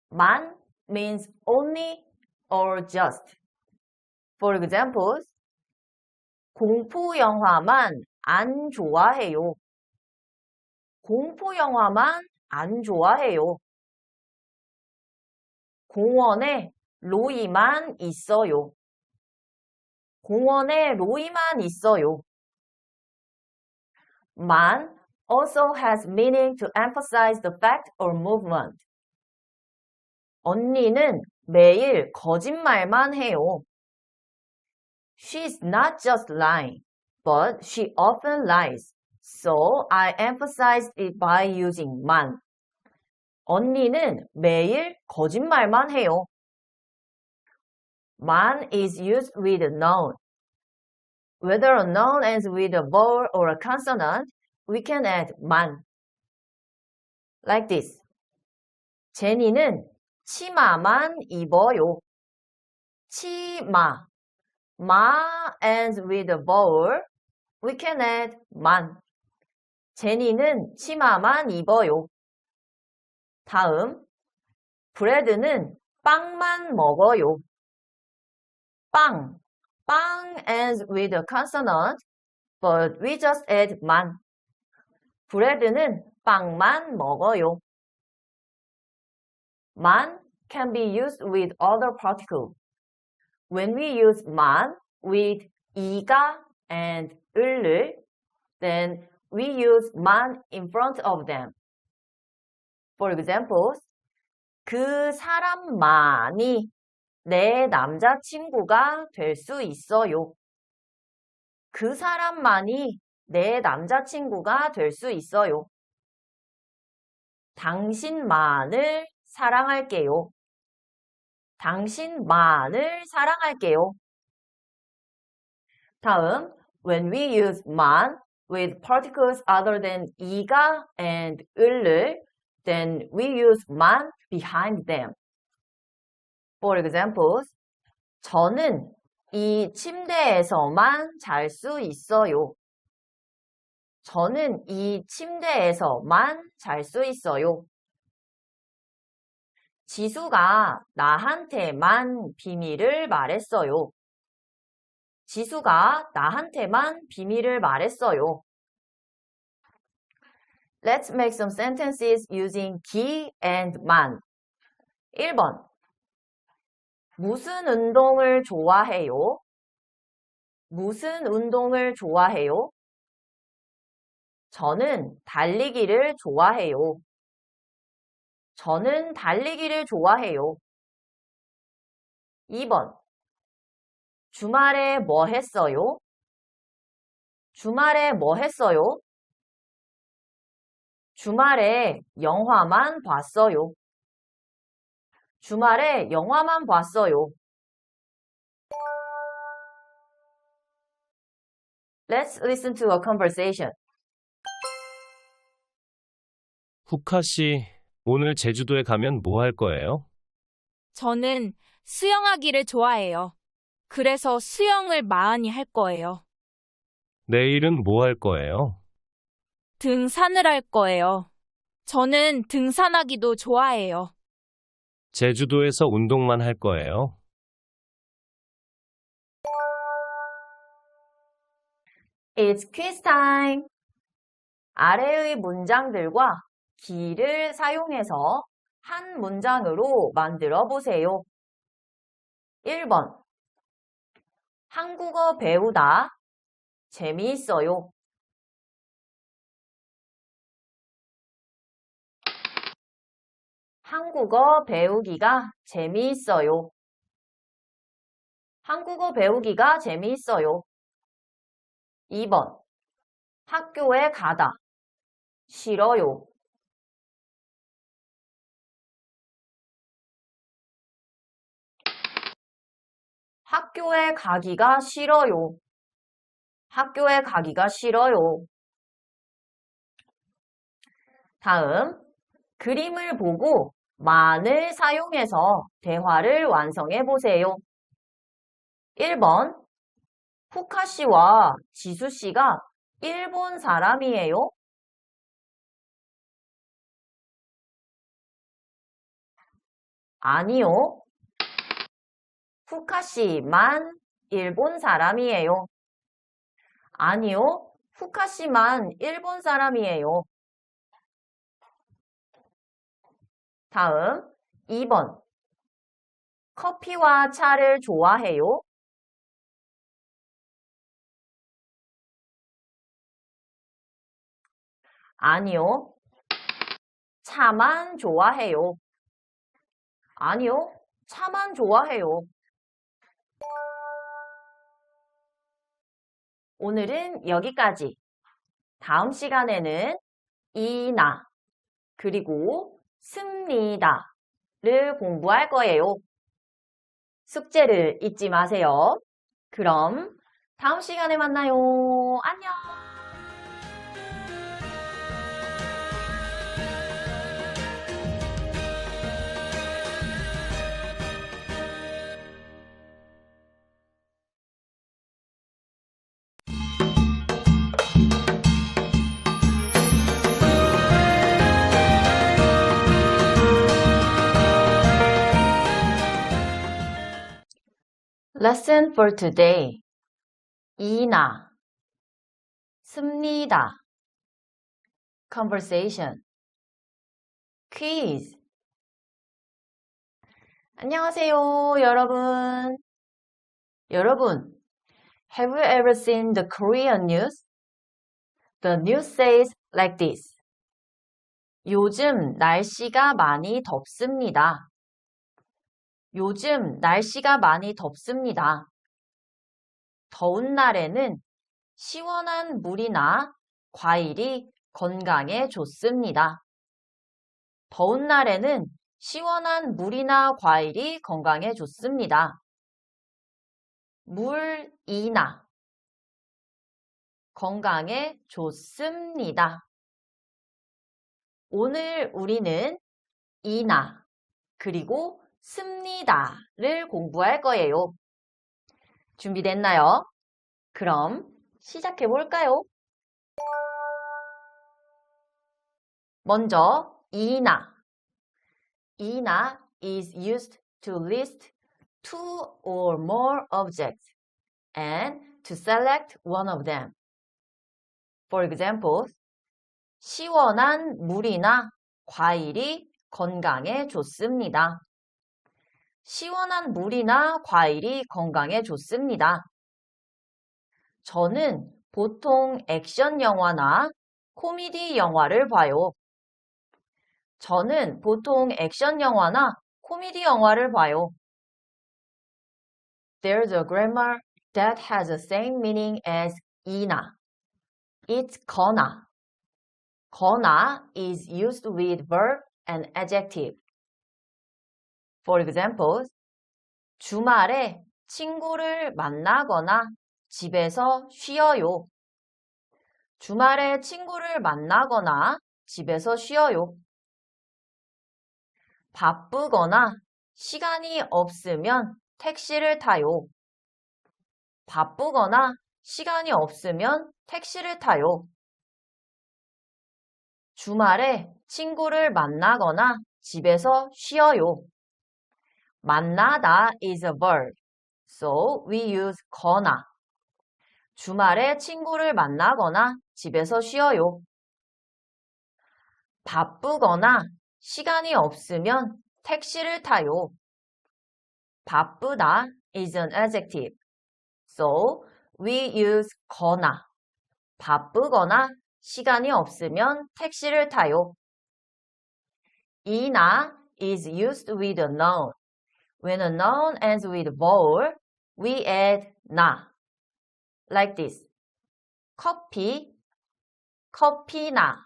만 means only or just. For example, 공포 영화만 안 좋아해요. 공포 영화만 안 좋아해요. 공원에 로이만 있어요. 공원에 로이만 있어요. 만 also has meaning to emphasize the fact or movement. 언니는 매일 거짓말만 해요. She's not just lying, but she often lies. So I emphasized it by using 만. 언니는 매일 거짓말만 해요. 만 is used with a noun. Whether a noun ends with a vowel or a consonant, we can add 만. Like this. 제니는 치마만 입어요. 치마. 마 ends with a vowel. We can add 만. 제니는 치마만 입어요. 다음. 브레드는 빵만 먹어요. 빵. 빵 ends with a consonant, but we just add 만. 브레드는 빵만 먹어요. 만 can be used with other particles. When we use 만 with 이가 and 을을, then we use 만 in front of them. For example, 그 사람만이 내 남자친구가 될 수 있어요. 그 사람만이 내 남자친구가 될 수 있어요. 당신만을 사랑할게요. 당신만을 사랑할게요. 다음, when we use 만 with particles other than 이가 and 을을, then we use 만 behind them. For example, 저는 이 침대에서만 잘 수 있어요. 저는 이 침대에서만 잘 수 있어요. 지수가 나한테만 비밀을 말했어요. 지수가 나한테만 비밀을 말했어요. Let's make some sentences using 기 and 만. 1번. 무슨 운동을 좋아해요? 무슨 운동을 좋아해요? 저는 달리기를 좋아해요. 저는 달리기를 좋아해요. 2번. 주말에 뭐 했어요? 주말에 뭐 했어요? 주말에 영화만 봤어요. 주말에 영화만 봤어요. Let's listen to a conversation. 후카 씨, 오늘 제주도에 가면 뭐 할 거예요? 저는 수영하기를 좋아해요. 그래서 수영을 많이 할 거예요. 내일은 뭐 할 거예요? 등산을 할 거예요. 저는 등산하기도 좋아해요. 제주도에서 운동만 할 거예요? It's quiz time. 아래의 문장들과 기를 사용해서 한 문장으로 만들어 보세요. 1번. 한국어 배우다 재미있어요. 한국어 배우기가 재미있어요. 한국어 배우기가 재미있어요. 2번. 학교에 가다 싫어요. 학교에 가기가 싫어요. 학교에 가기가 싫어요. 다음, 그림을 보고 만을 사용해서 대화를 완성해 보세요. 1번, 후카 씨와 지수 씨가 일본 사람이에요? 아니요. 후카 씨만 일본 사람이에요. 아니요. 후카 씨만 일본 사람이에요. 다음 2번. 커피와 차를 좋아해요? 아니요. 차만 좋아해요. 아니요. 차만 좋아해요. 오늘은 여기까지. 다음 시간에는 이나 그리고 습니다를 공부할 거예요. 숙제를 잊지 마세요. 그럼 다음 시간에 만나요. 안녕. Lesson for today. 이나, 습니다. Conversation. Quiz. 안녕하세요, 여러분. 여러분, have you ever seen the Korean news? The news says like this. 요즘 날씨가 많이 덥습니다. 요즘 날씨가 많이 덥습니다. 더운 날에는 시원한 물이나 과일이 건강에 좋습니다. 더운 날에는 시원한 물이나 과일이 건강에 좋습니다. 물이나 건강에 좋습니다. 오늘 우리는 이나 그리고 습니다를 공부할 거예요. 준비됐나요? 그럼 시작해 볼까요? 먼저 이나. 이나 is used to list two or more objects and to select one of them. For example, 시원한 물이나 과일이 건강에 좋습니다. 시원한 물이나 과일이 건강에 좋습니다. 저는 보통 액션 영화나 코미디 영화를 봐요. 저는 보통 액션 영화나 코미디 영화를 봐요. There's a grammar that has the same meaning as 이나. It's gonna. gonna is used with verb and adjective. For example, 주말에 친구를 만나거나 집에서 쉬어요. 주말에 친구를 만나거나 집에서 쉬어요. 바쁘거나 시간이 없으면 택시를 타요. 바쁘거나 시간이 없으면 택시를 타요. 주말에 친구를 만나거나 집에서 쉬어요. 만나다 is a verb, so we use gonna. 주말에 친구를 만나거나 집에서 쉬어요. 바쁘거나 시간이 없으면 택시를 타요. 바쁘다 is an adjective, so we use gonna. 바쁘거나 시간이 없으면 택시를 타요. 이나 is used with a noun. When a noun ends with vowel, we add 나. Like this. 커피, 커피나.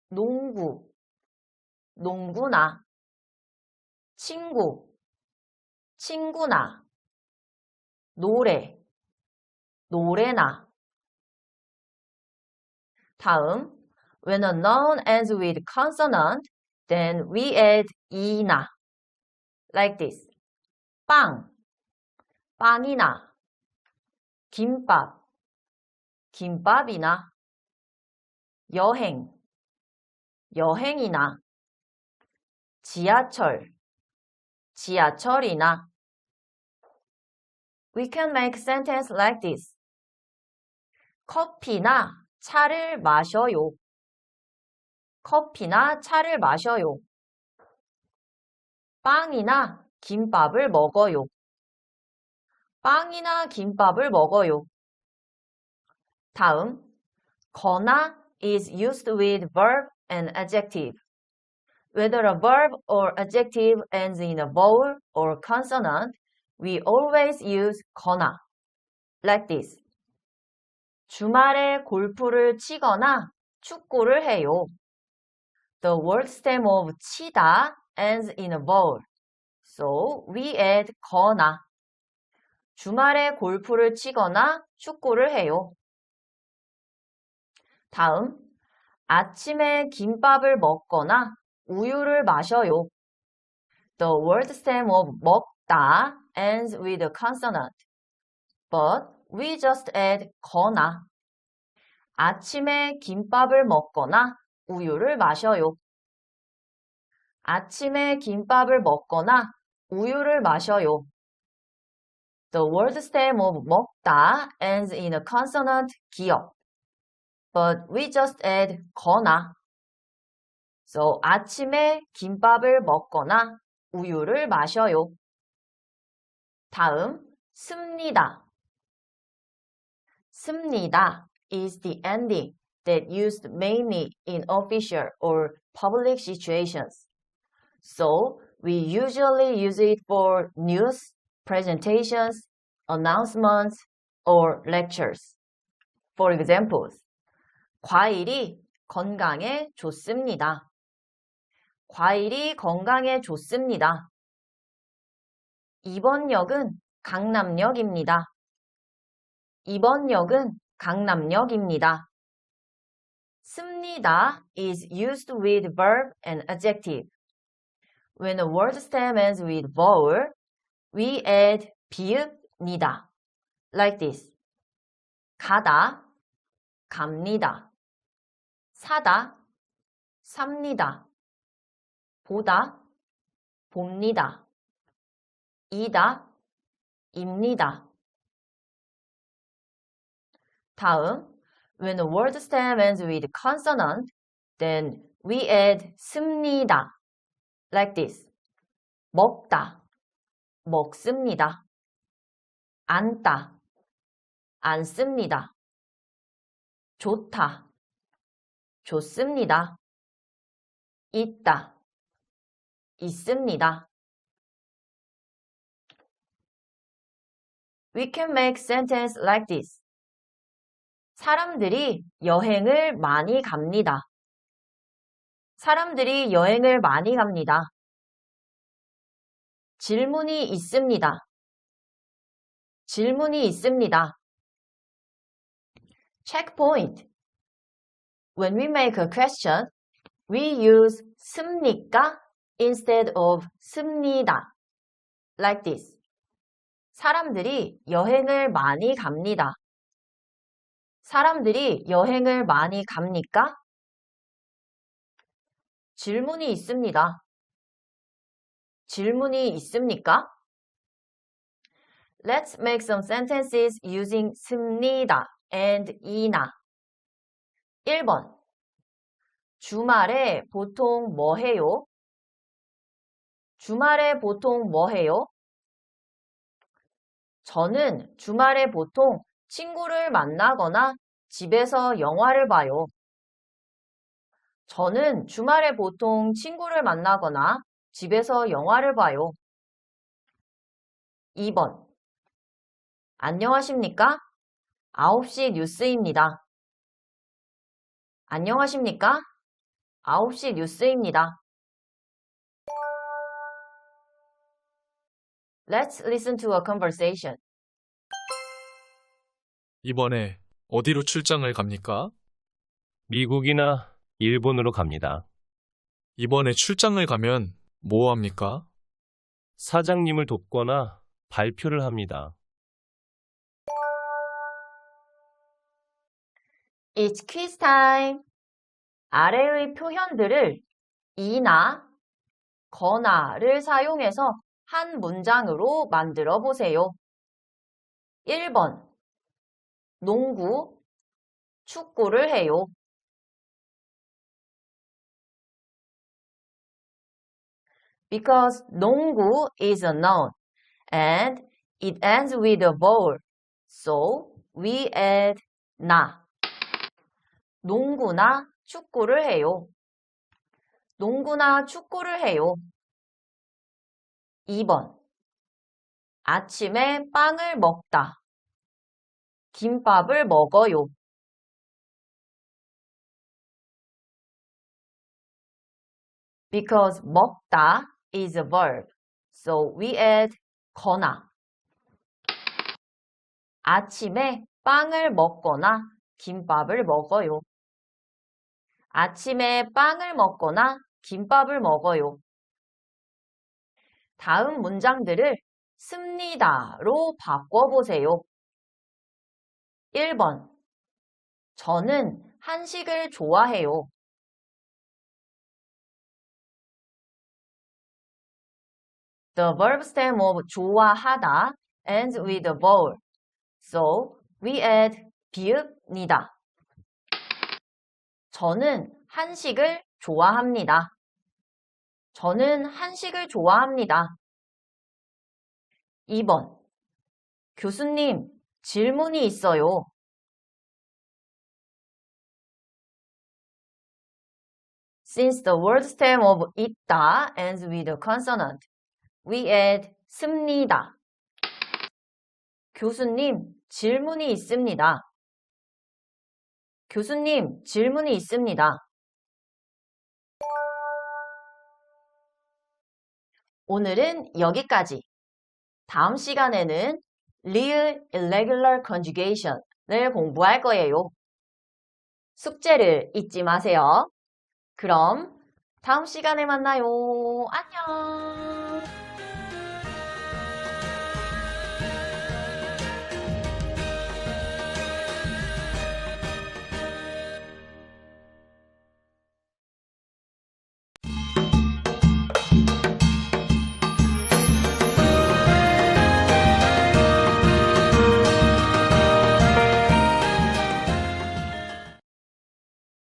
농구, 농구나. 친구, 친구나. 노래, 노래나. 다음, when a noun ends with consonant, then we add 이나. Like this. 빵, 빵이나. 김밥, 김밥이나. 여행, 여행이나. 지하철, 지하철이나. We can make sentence like this. 커피나 차를 마셔요. 커피나 차를 마셔요. 빵이나 김밥을 먹어요. 빵이나 김밥을 먹어요. 다음, 거나 is used with verb and adjective. Whether a verb or adjective ends in a vowel or consonant, we always use 거나. Like this. 주말에 골프를 치거나 축구를 해요. The word stem of 치다 ends in a vowel. So we add 거나. 주말에 골프를 치거나 축구를 해요. 다음, 아침에 김밥을 먹거나 우유를 마셔요. The word stem of 먹다 ends with a consonant. But we just add 거나. 아침에 김밥을 먹거나 우유를 마셔요. 아침에 김밥을 먹거나 우유를 마셔요. The word stem of 먹다 ends in a consonant 기역. But we just add 거나. So 아침에 김밥을 먹거나 우유를 마셔요. 다음, 습니다. 습니다 is the ending that used mainly in official or public situations. So we usually use it for news, presentations, announcements, or lectures. For examples, 과일이 건강에 좋습니다. 과일이 건강에 좋습니다. 이번 역은 강남역입니다. 이번 역은 강남역입니다. 습니다 is used with verb and adjective. When a word stem ends with vowel, we add 비읍니다. Like this. 가다, 갑니다. 사다, 삽니다. 보다, 봅니다. 이다, 입니다. 다음, when a word stem ends with consonant, then we add 습니다. Like this. 먹다, 먹습니다. 앉다, 앉습니다. 좋다, 좋습니다. 있다, 있습니다. We can make sentence like this. 사람들이 여행을 많이 갑니다. 사람들이 여행을 많이 갑니다. 질문이 있습니다. 질문이 있습니다. Check point. When we make a question, we use 습니까 instead of 습니다. Like this. 사람들이 여행을 많이 갑니다. 사람들이 여행을 많이 갑니까? 질문이 있습니다. 질문이 있습니까? Let's make some sentences using 습니다 and 이나. 1번. 주말에 보통 뭐 해요? 주말에 보통 뭐 해요? 저는 주말에 보통 친구를 만나거나 집에서 영화를 봐요. 저는 주말에 보통 친구를 만나거나 집에서 영화를 봐요. 2번. 안녕하십니까? 9시 뉴스입니다. 안녕하십니까? 9시 뉴스입니다. Let's listen to a conversation. 이번에 어디로 출장을 갑니까? 미국이나 일본으로 갑니다. 이번에 출장을 가면 뭐 합니까? 사장님을 돕거나 발표를 합니다. It's quiz time. 아래의 표현들을 이나, 거나를 사용해서 한 문장으로 만들어 보세요. 1번. 농구, 축구를 해요. because 농구 is a noun and it ends with a vowel. So we add 나. 농구나 축구를 해요. 농구나 축구를 해요. 2번. 아침에 빵을 먹다. 김밥을 먹어요. Because 먹다 is a verb, so we add 거나. 아침에 빵을 먹거나 김밥을 먹어요. 아침에 빵을 먹거나 김밥을 먹어요. 다음 문장들을 습니다로 바꿔보세요. 1번. 저는 한식을 좋아해요. The verb stem of 좋아하다 ends with a vowel. So we add 비읍니다. 저는 한식을 좋아합니다. 저는 한식을 좋아합니다. 2번. 교수님, 질문이 있어요. Since the word stem of 있다 ends with a consonant, we add 습니다. 교수님, 질문이 있습니다. 교수님, 질문이 있습니다. 오늘은 여기까지. 다음 시간에는 real irregular conjugation을 공부할 거예요. 숙제를 잊지 마세요. 그럼 다음 시간에 만나요. 안녕.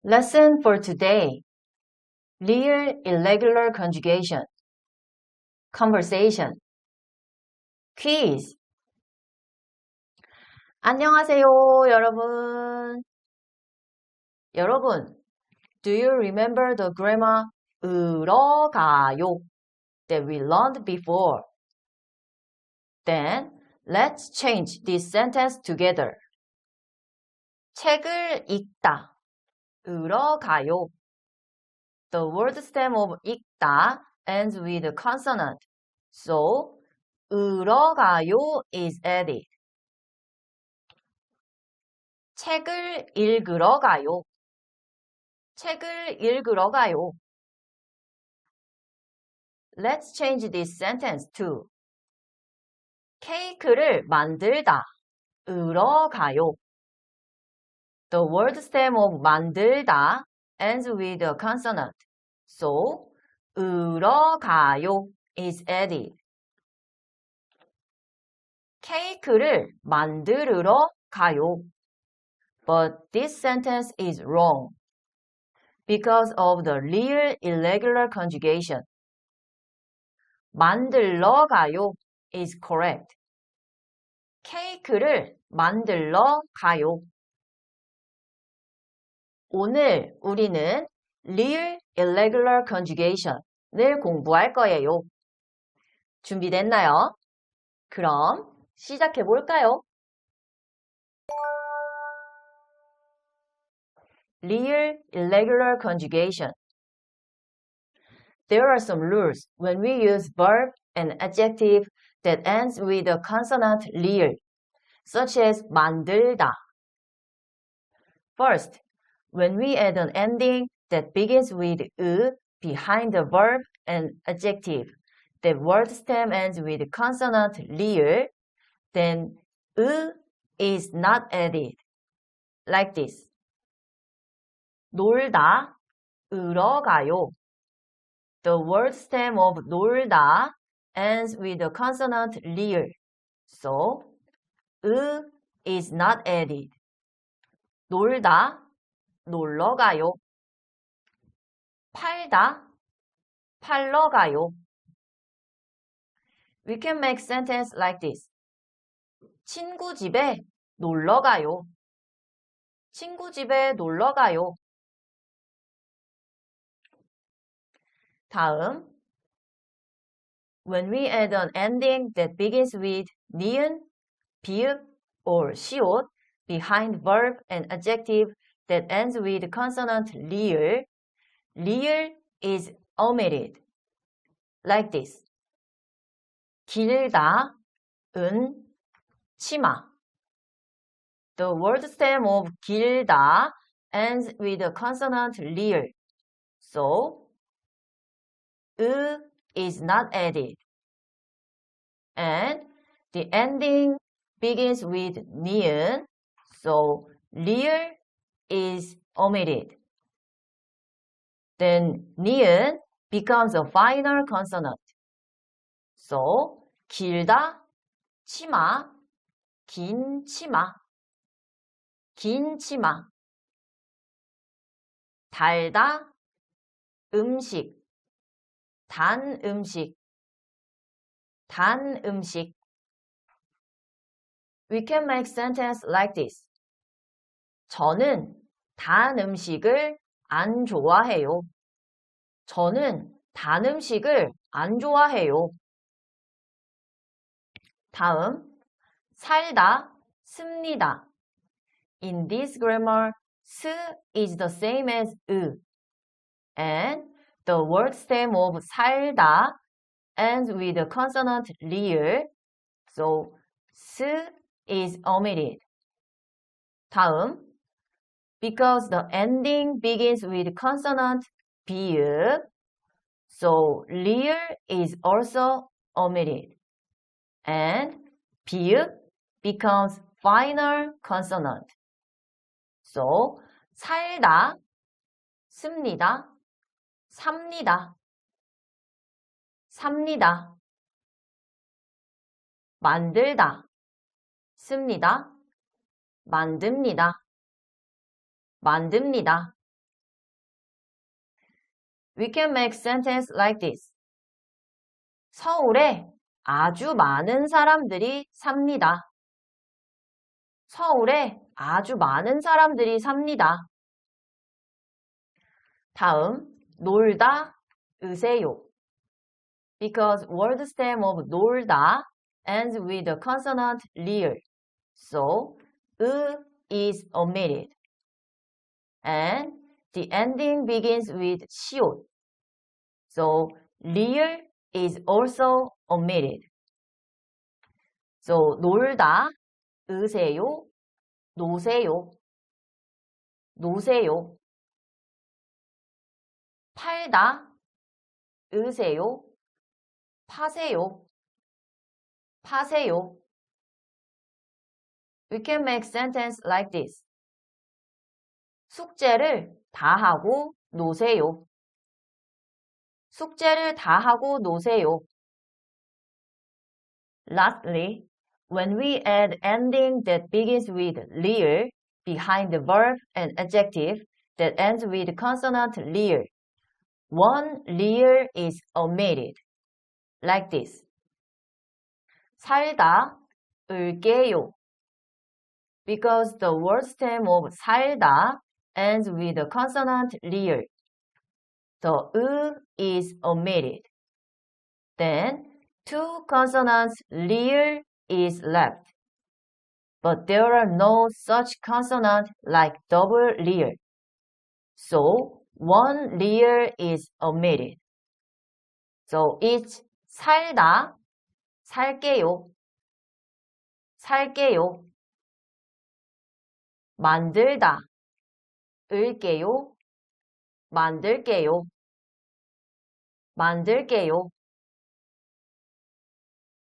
Lesson for today. Real irregular conjugation. Conversation. Quiz. 안녕하세요, 여러분. 여러분, do you remember the grammar 으러 가요 that we learned before? Then, let's change this sentence together. 책을 읽다. 으러 가요. The word stem of 읽다 ends with a consonant. So, 으러 가요 is added. 책을 읽으러 가요. 책을 읽으러 가요. Let's change this sentence to 케이크를 만들다. 으러 가요. The word stem of 만들다 ends with a consonant. So, 으러 가요 is added. 케이크를 만들으러 가요. But this sentence is wrong because of the real irregular conjugation. 만들러 가요 is correct. 케이크를 만들러 가요. 오늘 우리는 real irregular conjugation을 공부할 거예요. 준비됐나요? 그럼 시작해 볼까요? Real irregular conjugation. There are some rules when we use verb and adjective that ends with a consonant real, such as 만들다. First, when we add an ending that begins with 으 behind the verb and adjective, the word stem ends with consonant real, then 으 is not added. Like this. 놀다, 으러 가요. The word stem of 놀다 ends with a consonant real, so 으 is not added. 놀다, 놀러 가요. 팔다, 팔러 가요. We can make sentence like this. 친구 집에 놀러 가요. 친구 집에 놀러 가요. 다음. When we add an ending that begins with 니은, 비읍, or 시옷 behind verb and adjective that ends with consonant 리을, 리을 is omitted. Like this. 길다, 은, 치마. The word stem of 길다 ends with a consonant 리을. So, is not added. And the ending begins with 니은, so 리을 is omitted. Then 니은 becomes a final consonant. So, 길다, 치마, 긴 치마, 긴 치마. 달다, 음식, 단 음식, 단 음식. We can make sentence like this. 저는 단 음식을 안 좋아해요. 저는 단 음식을 안 좋아해요. 다음, 살다, 습니다. In this grammar, 스 is the same as 으. And the word stem of 살다 ends with a consonant 리을. So, 스 is omitted. 다음, because the ending begins with consonant 비읍, so 리을 is also omitted. And 비읍 becomes final consonant. So, 살다, 습니다, 삽니다, 삽니다. 만들다, 습니다, 만듭니다, 만듭니다. We can make sentence like this. 서울에 아주 많은 사람들이 삽니다. 서울에 아주 많은 사람들이 삽니다. 다음, 놀다, 으세요. Because word stem of 놀다 ends with a consonant 리을. So, is omitted. And the ending begins with 시옷. So, 리을 is also omitted. So, 놀다, 으세요, 노세요, 노세요. 팔다, 으세요, 파세요, 파세요. We can make sentence like this. 숙제를 다 하고 노세요. 숙제를 다 하고 노세요. Lastly, when we add ending that begins with 리을 behind the verb and adjective that ends with consonant 리을, one 리을 is omitted. Like this. 살다, 을게요. Because the word stem of 살다 ends with a consonant 리을. The is omitted. Then, two consonants 리을 is left. But there are no such consonant like double 리을. So, one 리을 is omitted. So, it's 살다, 살게요, 살게요. 만들다, 을게요, 만들게요, 만들게요.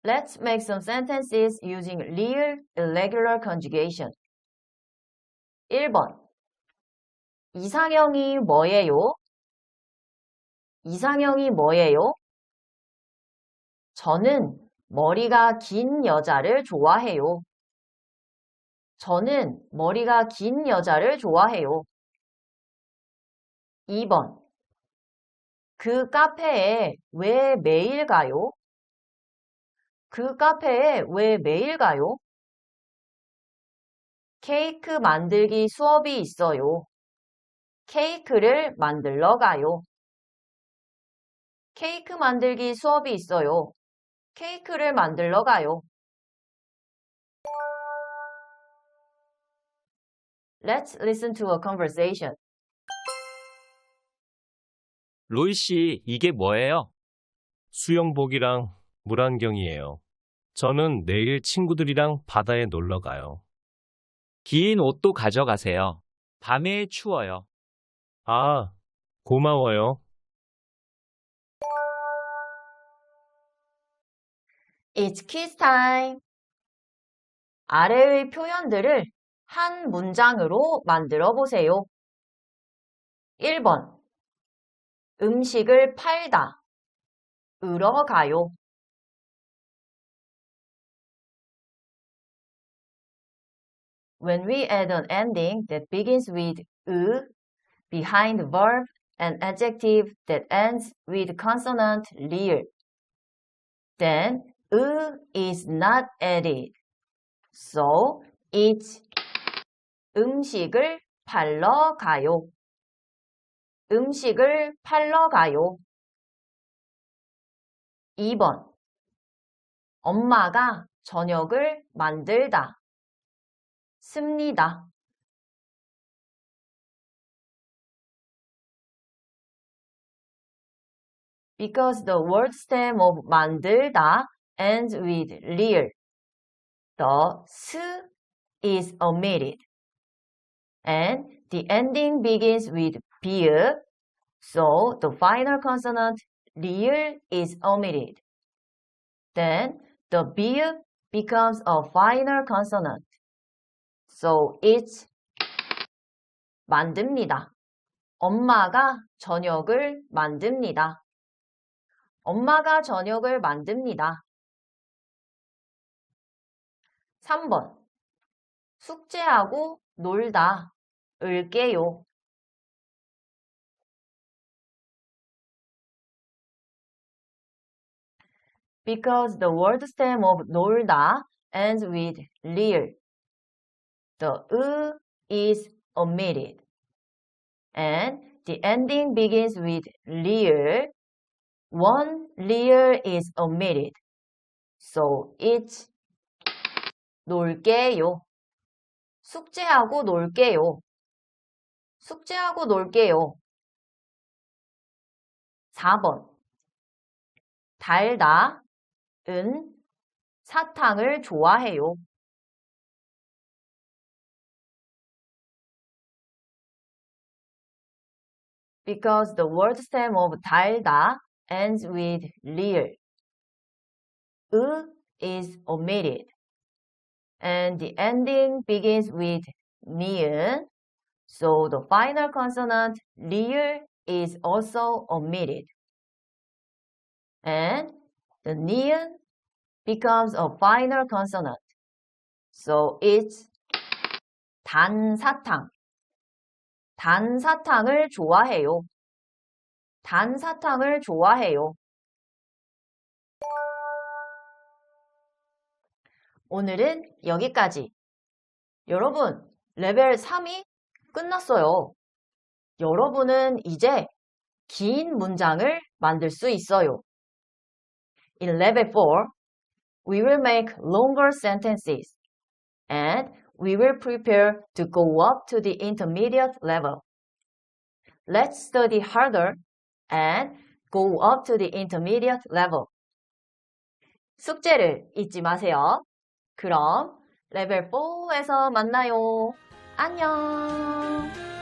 Let's make some sentences using real irregular conjugation. 1번. 이상형이 뭐예요? 이상형이 뭐예요? 저는 머리가 긴 여자를 좋아해요. 저는 머리가 긴 여자를 좋아해요. 2번. 그 카페에 왜 매일 가요? 그 카페에 왜 매일 가요? 케이크 만들기 수업이 있어요. 케이크를 만들러 가요. 케이크 만들기 수업이 있어요. 케이크를 만들러 가요. Let's listen to a conversation. 로이 씨, 이게 뭐예요? 수영복이랑 물안경이에요. 저는 내일 친구들이랑 바다에 놀러 가요. 긴 옷도 가져가세요. 밤에 추워요. 아, 고마워요. It's quiz time. 아래의 표현들을 한 문장으로 만들어 보세요. 1번. 음식을 팔다. 으러 가요. When we add an ending that begins with 으 behind the verb, an adjective that ends with consonant 리을, then 으 is not added. So it's 음식을 팔러 가요. 음식을 팔러 가요. 2번. 엄마가 저녁을 만들다. 씁니다. Because the word stem of 만들다 ends with 리을, the 스 is omitted. And the ending begins with 비읍, so the final consonant 리을 is omitted. Then the 비읍 becomes a final consonant. So it's 만듭니다. 엄마가 저녁을 만듭니다. 엄마가 저녁을 만듭니다. 3번. 숙제하고 놀다. 을게요. Because the word stem of 놀다 ends with 리을, the 으 is omitted. And the ending begins with 리을. One 리을 is omitted. So it's 놀게요. 숙제하고 놀게요. 숙제하고 놀게요. 4번. 달다, 은, 사탕을 좋아해요. Because the word stem of 달다 ends with 리을. 으 is omitted. And the ending begins with 니은. So the final consonant 리을 is also omitted. And the 니은 becomes a final consonant. So it's 단사탕. 단사탕을 좋아해요. 단사탕을 좋아해요. 오늘은 여기까지. 여러분, 레벨 3이 끝났어요. 여러분은 이제 긴 문장을 만들 수 있어요. In level 4, we will make longer sentences and we will prepare to go up to the intermediate level. Let's study harder and go up to the intermediate level. 숙제를 잊지 마세요. 그럼 레벨 4에서 만나요. 안녕.